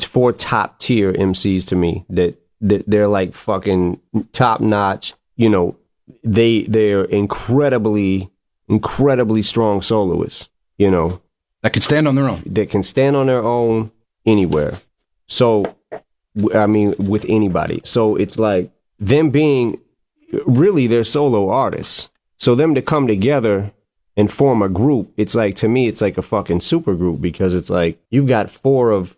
4 top tier MCs to me that they're like fucking top notch, you know. They're incredibly strong soloists, you know, that can stand on their own. That can stand on their own anywhere. So, I mean, with anybody. So it's like them being really, they're solo artists. So them to come together and form a group, it's like, to me, it's like a fucking super group, because it's like you've got four of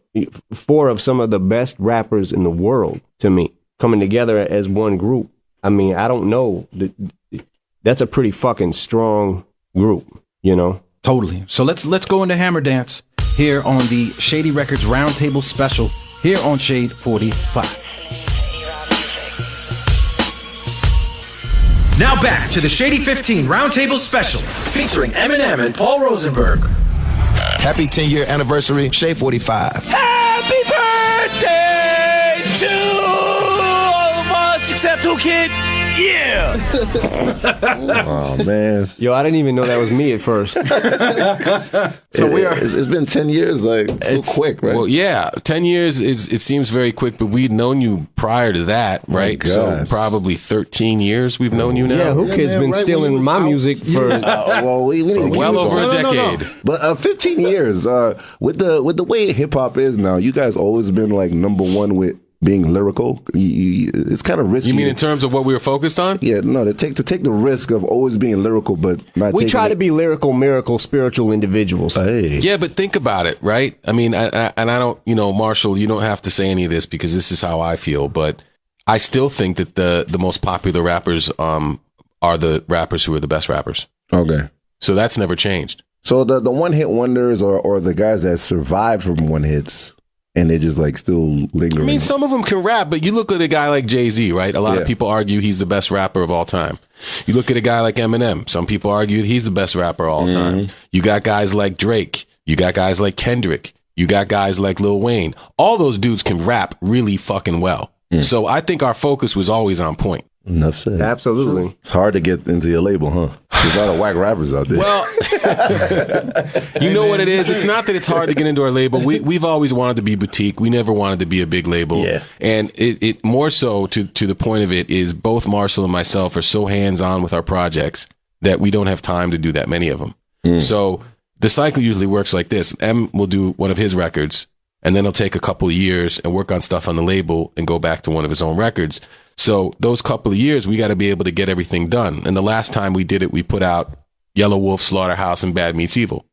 some of the best rappers in the world, to me, coming together as one group. I mean, I don't know. That's a pretty fucking strong group, you know? Totally. So let's go into Hammer Dance here on the Shady Records Roundtable Special here on Shade 45. Now back to the Shady 15 Roundtable Special featuring Eminem and Paul Rosenberg. Happy 10-year anniversary, Shade 45. Happy birthday to all of us except who, kid? Yeah. Oh man. Yo, I didn't even know that was me at first. It's been 10 years, like, so quick, right? Well, yeah, 10 years it seems very quick, but we'd known you prior to that, right? So probably 13 years we've known you now. Yeah, Who Kid's been stealing my music for well, we need to well over a decade. No. But 15 years, with the way hip hop is now, you guys always been like number one with being lyrical. It's kind of risky. You mean in terms of what we were focused on? Yeah, no, to take the risk of always being lyrical, but not. We try to be lyrical, miracle, spiritual individuals. Hey. Yeah, but think about it, right? I mean, I don't, you know, Marshall, you don't have to say any of this because this is how I feel, but I still think that the most popular rappers are the rappers who are the best rappers. Okay. So that's never changed. So the one hit wonders or the guys that survived from one hits and they just like still lingering. I mean, some of them can rap, but you look at a guy like Jay-Z, right? A lot of people argue he's the best rapper of all time. You look at a guy like Eminem. Some people argue he's the best rapper of all time. You got guys like Drake. You got guys like Kendrick. You got guys like Lil Wayne. All those dudes can rap really fucking well. So I think our focus was always on point. Enough said. Absolutely. It's hard to get into your label, huh? There's a lot of whack rappers out there. Well, you know what it is? It's not that it's hard to get into our label. We've always wanted to be boutique. We never wanted to be a big label. Yeah. And it more so to the point of it is both Marshall and myself are so hands-on with our projects that we don't have time to do that many of them. So the cycle usually works like this. M will do one of his records, and then he'll take a couple of years and work on stuff on the label and go back to one of his own records. So those couple of years, we got to be able to get everything done. And the last time we did it, we put out Yellow Wolf, Slaughterhouse, and Bad Meets Evil.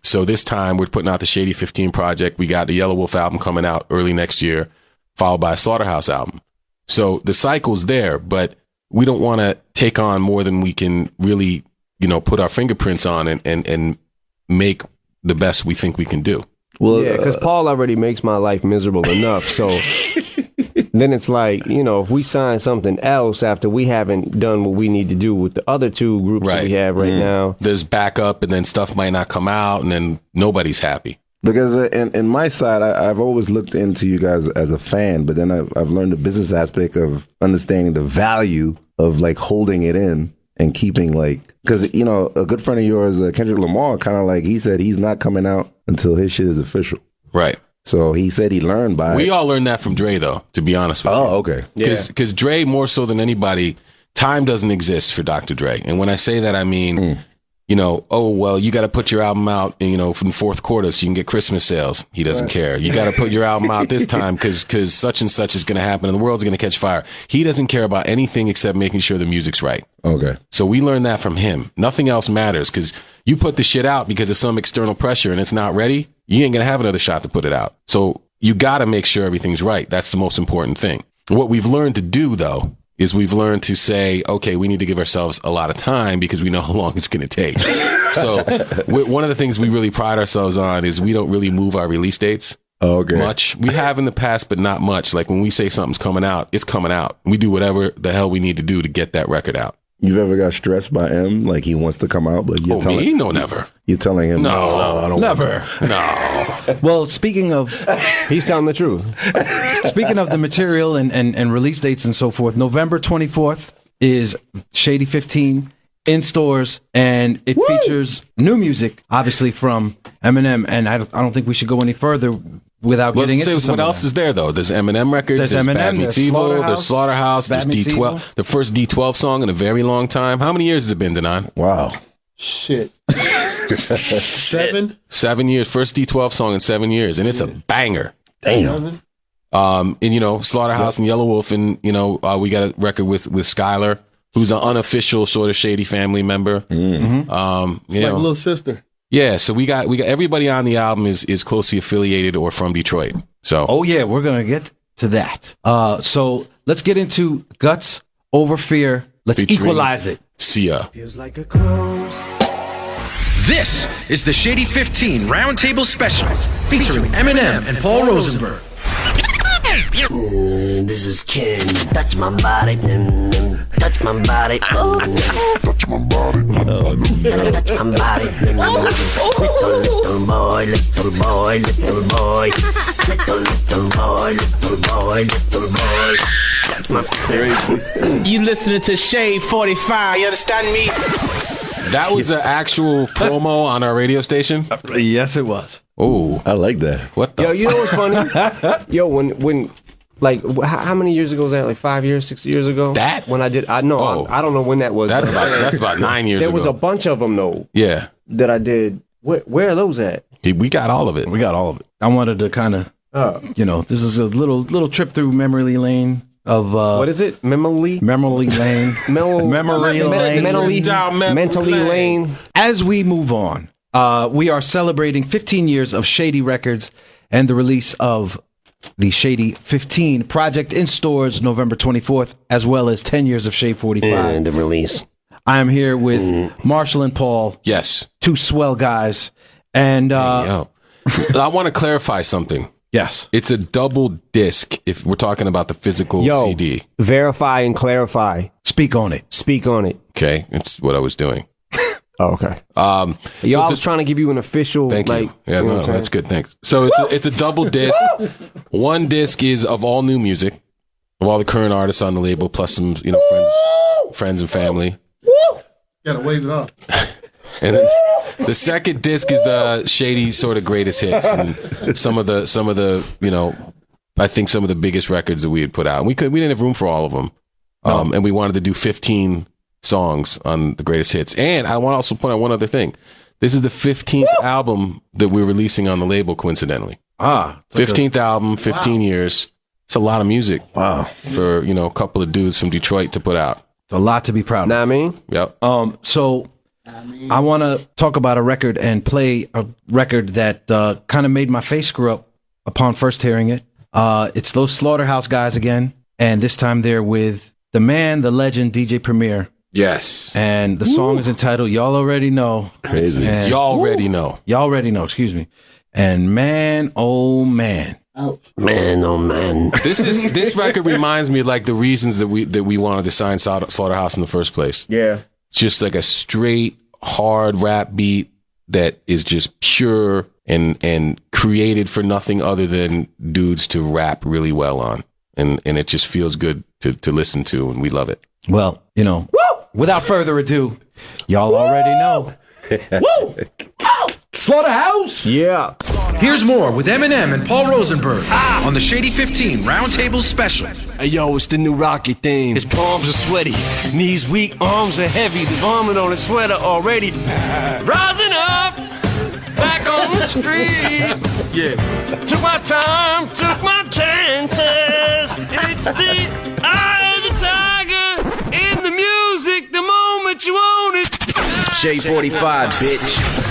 So this time we're putting out the Shady 15 project. We got the Yellow Wolf album coming out early next year, followed by a Slaughterhouse album. So the cycle's there, but we don't want to take on more than we can really, put our fingerprints on and make the best we think we can do. Well, yeah, because Paul already makes my life miserable enough. So then it's like, if we sign something else after we haven't done what we need to do with the other two groups that we have right now. There's backup, and then stuff might not come out, and then nobody's happy. Because in my side, I've always looked into you guys as a fan, but then I've learned the business aspect of understanding the value of like holding it in and keeping because, a good friend of yours, Kendrick Lamar, kind of he said he's not coming out until his shit is official. Right. So he said he learned by We all learned that from Dre, though, to be honest with you. Oh, okay. Because Dre, more so than anybody, time doesn't exist for Dr. Dre. And when I say that, I mean, you got to put your album out, from the fourth quarter so you can get Christmas sales. He doesn't care. You got to put your album out this time because such and such is going to happen and the world's going to catch fire. He doesn't care about anything except making sure the music's right. Okay. So we learned that from him. Nothing else matters because you put the shit out because of some external pressure and it's not ready. You ain't going to have another shot to put it out. So you got to make sure everything's right. That's the most important thing. What we've learned to do, though, is we've learned to say, okay, we need to give ourselves a lot of time because we know how long it's going to take. So one of the things we really pride ourselves on is we don't really move our release dates much. We have in the past, but not much. Like when we say something's coming out, it's coming out. We do whatever the hell we need to do to get that record out. You've ever got stressed by M? Like he wants to come out, but you're telling me? No, never. You're telling him, no, I don't never. No. Well, speaking of... He's telling the truth. Speaking of the material and release dates and so forth, November 24th is Shady 15 in stores, and it features new music, obviously, from Eminem, and I don't think we should go any further without getting into some what else is there, though? There's Eminem records, there's Eminem, Bad Meets Evil, there's Slaughterhouse, there's D12, the first D12 song in a very long time. How many years has it been, Denon? Wow. Shit. 7? 7 years. First D12 song in 7 years, and it's a banger. Damn. And Slaughterhouse and Yellow Wolf, and we got a record with Skylar, who's an unofficial sort of Shady family member. It's like a little sister. Yeah, so we got everybody on the album is closely affiliated or from Detroit. So we're gonna get to that. So let's get into Guts Over Fear. Let's equalize it. See ya. Feels like a close. This is the Shady 15 Roundtable Special featuring Eminem and Paul Rosenberg. This is Ken. Touch my body. Touch my body. Touch my body. Touch my body. Little boy, little boy, little boy. Little boy, little boy, little boy. That's my spirit. You listening to Shade 45, you understand me? That was an actual promo on our radio station? Yes, it was. Oh, I like that. What the? Yo, you know what's funny? Yo, when how many years ago was that? Like 5 years, 6 years ago? That? When I did, I don't know when that was. That's about 9 years ago. There was a bunch of them though. Yeah. That I did. Where are those at? We got all of it. We got all of it. I wanted to kind of, this is a little trip through memory lane of what is it? Memory lane. Memory lane. Mentally lane. As we move on, we are celebrating 15 years of Shady Records and the release of the Shady 15 project in stores November 24th, as well as 10 years of Shade 45. And the release. I am here with Marshall and Paul. Yes. Two swell guys. And I want to clarify something. Yes. It's a double disc if we're talking about the physical CD. Verify and clarify. Speak on it. Speak on it. Okay. It's what I was doing. Oh, okay. I was trying to give you an official. Thank you. Yeah, no, that's good. Thanks. So it's a double disc. One disc is of all new music, of all the current artists on the label, plus some friends and family. Gotta wave it up. And then the second disc is the Shady sort of greatest hits and some of the I think some of the biggest records that we had put out. And we didn't have room for all of them, and we wanted to do 15 songs on the greatest hits. And I want to also point out one other thing. This is the 15th album that we're releasing on the label, coincidentally. 15th album, 15 years. It's a lot of music. Wow. For a couple of dudes from Detroit to put out. It's a lot to be proud of. Know what I mean? Yep. So I want to talk about a record and play a record that kind of made my face screw up upon first hearing it. It's those Slaughterhouse guys again, and this time they're with the man, the legend, DJ Premier. Yes. And the song is entitled "Y'all Already Know." Crazy. And Y'all already know. Y'all already know. Excuse me. And man, oh man. Man, oh man. This record reminds me of like the reasons that we wanted to sign Slaughterhouse in the first place. Yeah. It's just like a straight, hard rap beat that is just pure and created for nothing other than dudes to rap really well on. And it just feels good to listen to, and we love it. Well, you know, without further ado, y'all already know. Woo! Slaughterhouse! Yeah. Here's more with Eminem and Paul Rosenberg on the Shady 15 Roundtable Special. Hey yo, it's the new Rocky theme. His palms are sweaty, knees weak, arms are heavy. There's vomit on his sweater already. Rising up, back on the street. Yeah. Took my time, took my chances. It's the eye of the tiger in the music. The moment you own it. Shade 45, bitch.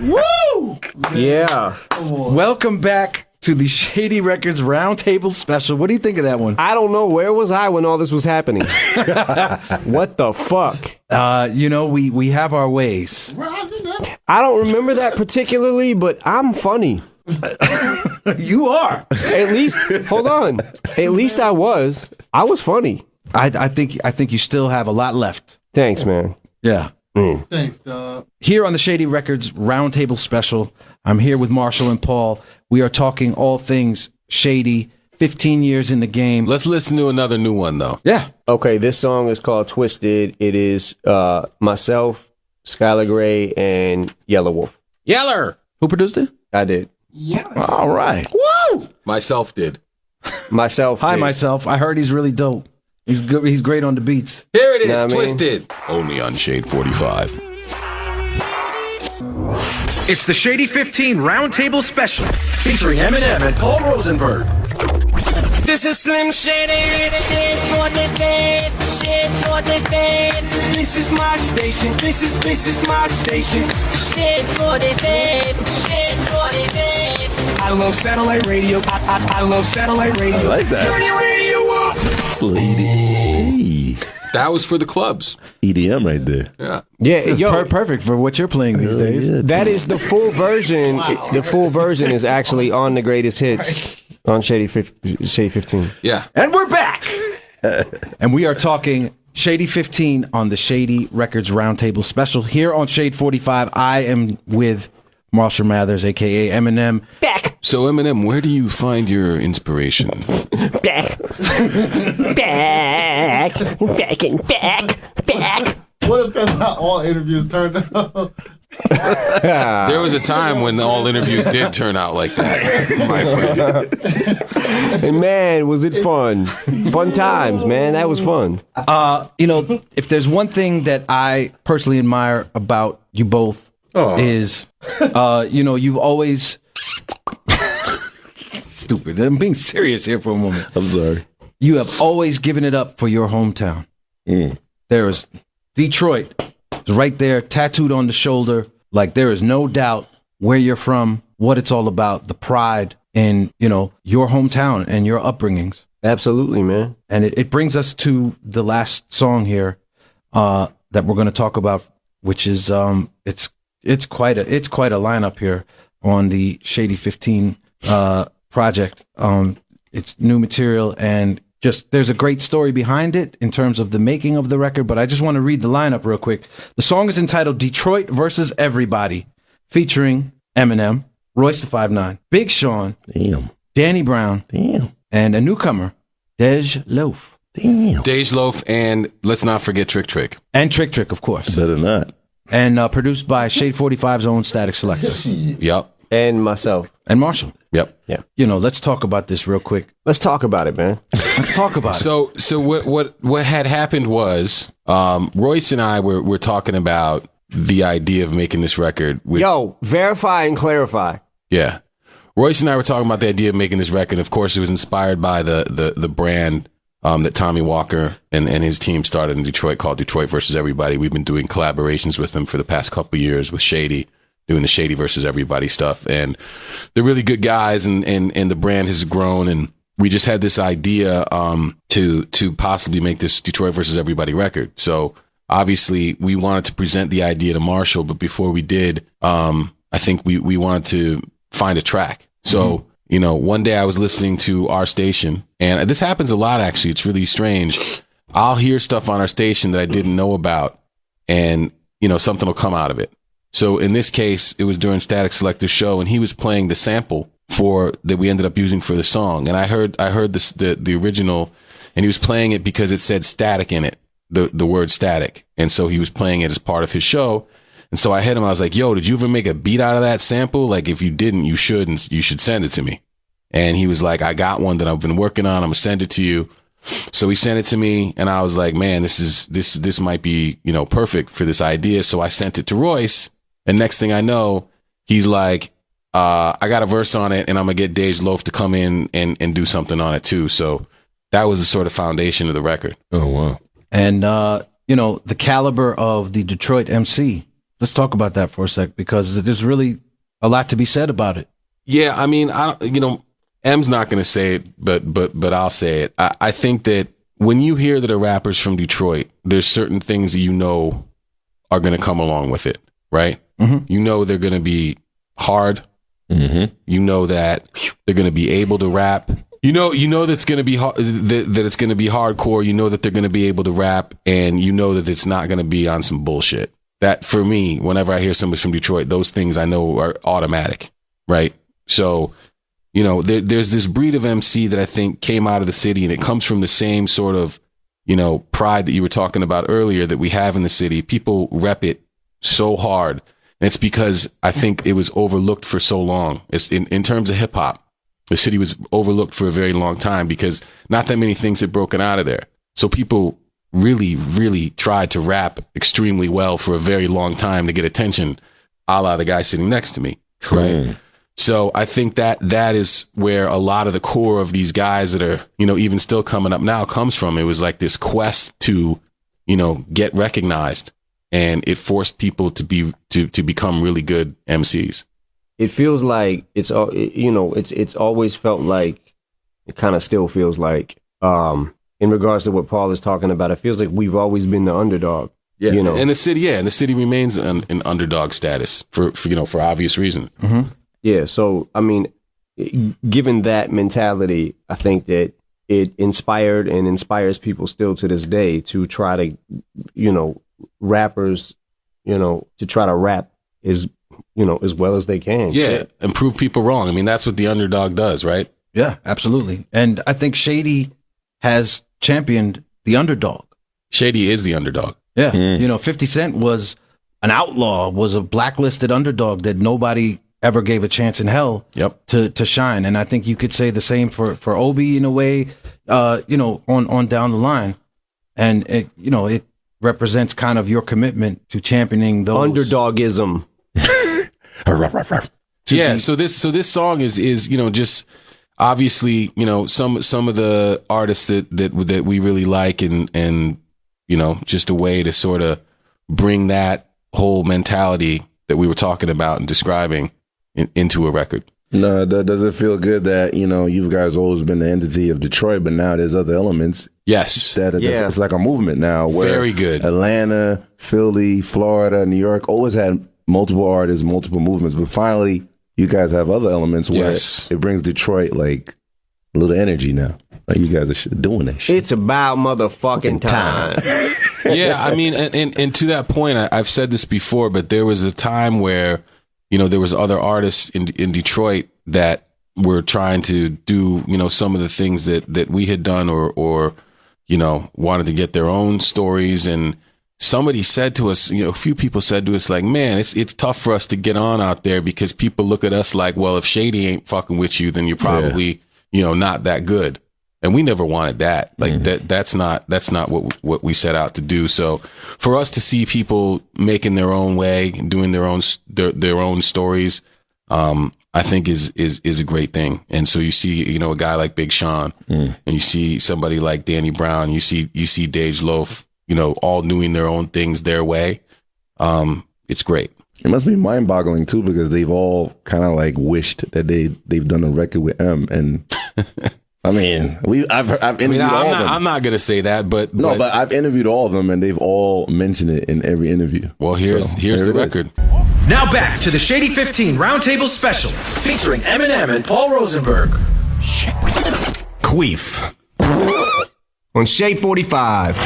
Woo! Yeah. Welcome back to the Shady Records Roundtable Special. What do you think of that one? I don't know. Where was I when all this was happening? What the fuck? You know, we have our ways. I don't remember that particularly, but I'm funny. You are. At least, hold on. At least I was funny. I think you still have a lot left. Thanks, man. Yeah. Thanks, dog. Here on the Shady Records Roundtable Special, I'm here with Marshall and Paul. We are talking all things Shady, 15 years in the game. Let's listen to another new one, though. Yeah. Okay, this song is called Twisted. It is myself, Skylar Grey, and Yellow Wolf. Yeller! Who produced it? I did. All right. Woo! Myself did. Myself. Hi, did. myself. I heard he's really dope. He's good. He's great on the beats. Here it is, Know what I mean? Twisted. Only on Shade 45. It's the Shady 15 Roundtable Special featuring Eminem and Paul Rosenberg. This is Slim Shady. Shit for the fame, shit for the fame. This is my station. This is my station. Shit for the fame, shit for the fame. I love satellite radio. I love satellite radio. I like that. Turn your radio up. It's a little Hey. That was for the clubs. EDM right there. Yeah. Yeah, It's yo, perfect for what you're playing these days. Yeah. that is the full version. The full version is actually on the greatest hits on Shady 15. Yeah. And we're back. And we are talking Shady 15 on the Shady Records Roundtable Special. Here on Shade 45, I am with Marshall Mathers, a.k.a. Eminem. Back. So, Eminem, where do you find your inspiration? Back. Back. Back and back. Back. What if that's how all interviews turned out? There was a time when all interviews did turn out like that, my friend. And man, was it fun. Fun times, man. That was fun. You know, if there's one thing that I personally admire about you both is, you know, you've always... Stupid. I'm being serious here for a moment. I'm sorry. You have always given it up for your hometown. There is Detroit. It's right there, tattooed on the shoulder. Like there is no doubt where you're from, what it's all about, the pride in, you know, your hometown and your upbringings. Absolutely, man. And it brings us to the last song here that we're going to talk about, which is it's quite a lineup here on the Shady 15 project. It's new material and just there's a great story behind it in terms of the making of the record, but I just want to read the lineup real quick. The song is entitled Detroit versus Everybody, featuring Eminem, Royce the 5'9", Big Sean, Damn. Danny Brown, Damn. and a newcomer, Dej Loaf. Damn. Dej Loaf, and let's not forget Trick Trick. And Trick Trick, of course. Better not. And produced by Shade 45's own Static Selector. Yep. And myself. And Marshall. Yep. Yeah. You know, let's talk about this real quick. Let's talk about it, man. Let's talk about it. So what had happened was Royce and I were talking about the idea of making this record with Yo, verify and clarify. Yeah. Royce and I were talking about the idea of making this record. Of course, it was inspired by the brand that Tommy Walker and his team started in Detroit called Detroit versus Everybody. We've been doing collaborations with them for the past couple of years with Shady, doing the Shady versus Everybody stuff. And they're really good guys, and the brand has grown. And we just had this idea to possibly make this Detroit versus Everybody record. So obviously we wanted to present the idea to Marshall, but before we did, I think we wanted to find a track. So, you know, one day I was listening to our station, and this happens a lot, actually. It's really strange. I'll hear stuff on our station that I didn't know about, and, you know, something will come out of it. So in this case, it was during Static Selector's show, and he was playing the sample that we ended up using for the song. And I heard the original, and he was playing it because it said static in it, the word static. And so he was playing it as part of his show. And so I hit him. I was like, yo, did you ever make a beat out of that sample? Like, if you didn't, you should, and you should send it to me. And he was like, I got one that I've been working on. I'm gonna send it to you. So he sent it to me, and I was like, man, this might be, you know, perfect for this idea. So I sent it to Royce, and next thing I know, he's like, I got a verse on it, and I'm gonna get Dej Loaf to come in and do something on it too. So that was the sort of foundation of the record. Oh wow. And you know, the caliber of the Detroit MC. Let's talk about that for a sec, because there's really a lot to be said about it. Yeah, I mean, M's not going to say it, but I'll say it. I think that when you hear that a rapper's from Detroit, there's certain things that you know are going to come along with it, right? Mm-hmm. You know they're going to be hard. Mm-hmm. You know that they're going to be able to rap. You know that's going to be that it's going to be hardcore. You know that they're going to be able to rap, and you know that it's not going to be on some bullshit. That, for me, whenever I hear somebody from Detroit, those things I know are automatic, right? So, you know, there's this breed of MC that I think came out of the city, and it comes from the same sort of, you know, pride that you were talking about earlier that we have in the city. People rep it so hard, and it's because I think it was overlooked for so long. It's in terms of hip hop, the city was overlooked for a very long time because not that many things had broken out of there. So people really, really tried to rap extremely well for a very long time to get attention, a la the guy sitting next to me, right? So I think that is where a lot of the core of these guys that are, you know, even still coming up now comes from. It was like this quest to, you know, get recognized, and it forced people to become really good MCs. It feels like it's always felt like, it kind of still feels like, in regards to what Paul is talking about, it feels like we've always been the underdog. Yeah, you know, and the city remains in underdog status for obvious reasons. Mm-hmm. Yeah, so I mean, given that mentality, I think that it inspired and inspires people still to this day to try to, you know, rappers, you know, to try to rap as well as they can. Yeah, and prove people wrong. I mean, that's what the underdog does, right? Yeah, absolutely. And I think Shady has championed the underdog. Shady is the underdog. Yeah. You know, 50 Cent was an outlaw, was a blacklisted underdog that nobody ever gave a chance in hell to shine. And I think you could say the same for Obi in a way, you know, on down the line. And it, you know, it represents kind of your commitment to championing those underdogism. Yeah. So this song is, you know, just obviously, you know, some of the artists that we really like, and, you know, just a way to sort of bring that whole mentality that we were talking about and describing into a record. No, does it feel good that, you know, you guys always been the entity of Detroit, but now there's other elements? Yes. It's like a movement now. Where very good. Atlanta, Philly, Florida, New York always had multiple artists, multiple movements, but finally you guys have other elements where it brings Detroit like a little energy now. Like you guys are doing that shit. It's about motherfucking time. Yeah, I mean, and to that point, I've said this before, but there was a time where, you know, there was other artists in Detroit that were trying to do, you know, some of the things that we had done or, you know, wanted to get their own stories. And somebody said to us, you know, a few people said to us, like, man, it's tough for us to get on out there because people look at us like, well, if Shady ain't fucking with you, then you're probably, you know, not that good. And we never wanted that. Like that's not what we set out to do. So for us to see people making their own way, doing their own stories, I think is a great thing. And so you see, a guy like Big Sean, and you see somebody like Danny Brown, you see Dej Loaf, all doing their own things their way. It's great. It must be mind-boggling too, because they've all kind of like wished that they've done a record with M. And I mean, I've interviewed all of them. I'm not gonna say that, but I've interviewed all of them, and they've all mentioned it in every interview. Well, here's the record. Now back to the Shady 15 Roundtable Special, featuring Eminem and Paul Rosenberg. Queef on Shade 45.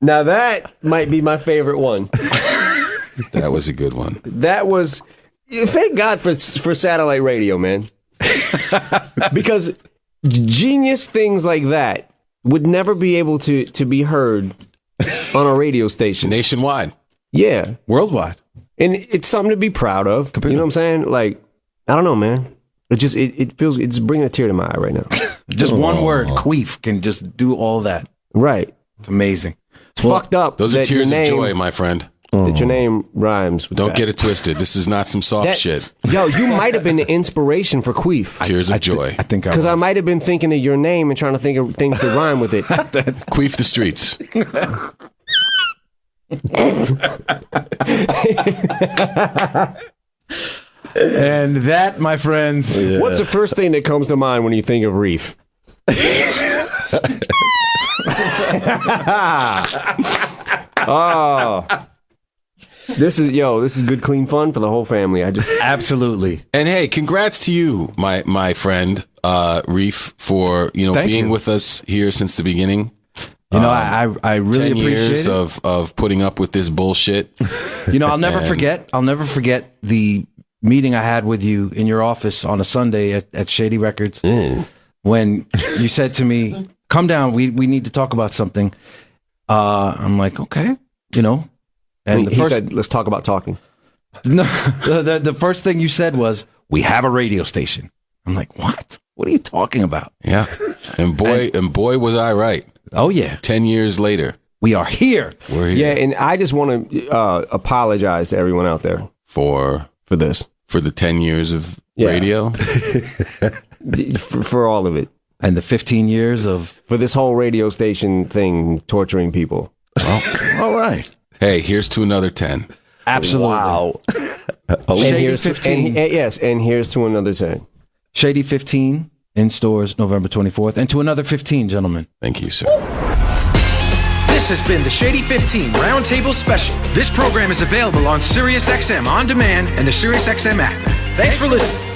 Now that might be my favorite one. That was a good one. That was, thank God for satellite radio, man. Because genius things like that would never be able to be heard on a radio station. Nationwide. Yeah. Worldwide. And it's something to be proud of. You know what I'm saying? Like, I don't know, man. It feels, it's bringing a tear to my eye right now. Just one word, queef, can just do all that. Right. It's amazing. It's fucked up. Those are tears of joy, my friend. That your name rhymes with Don't that. get it twisted. This is not some soft shit. Yo, you might have been the inspiration for Queef. Tears of joy. I think Because I might have been thinking of your name and trying to think of things to rhyme with it. Queef the streets. And that, my friends. Yeah. What's the first thing that comes to mind when you think of Reef? Oh, this is good, clean fun for the whole family. Absolutely. And hey, congrats to you, my friend, Reef, for being with us here since the beginning. I really 10 appreciate years it. of putting up with this bullshit. I'll never forget the meeting I had with you in your office on a Sunday at Shady Records when you said to me, "Come down, we need to talk about something." I'm like, okay, And he said, "Let's talk about talking." No, the first thing you said was, "We have a radio station." I'm like, "What? What are you talking about?" Yeah, and boy, was I right. Oh yeah. 10 years later, we are here. We're here. Yeah, and I just want to apologize to everyone out there for this, for the 10 years of radio, for all of it, and the 15 years for this whole radio station thing, torturing people. All right. Hey, here's to another 10. Absolutely. Wow. Shady 15. And here's to another 10. Shady 15 in stores November 24th. And to another 15, gentlemen. Thank you, sir. This has been the Shady 15 Roundtable Special. This program is available on SiriusXM On Demand and the SiriusXM app. Thanks for listening.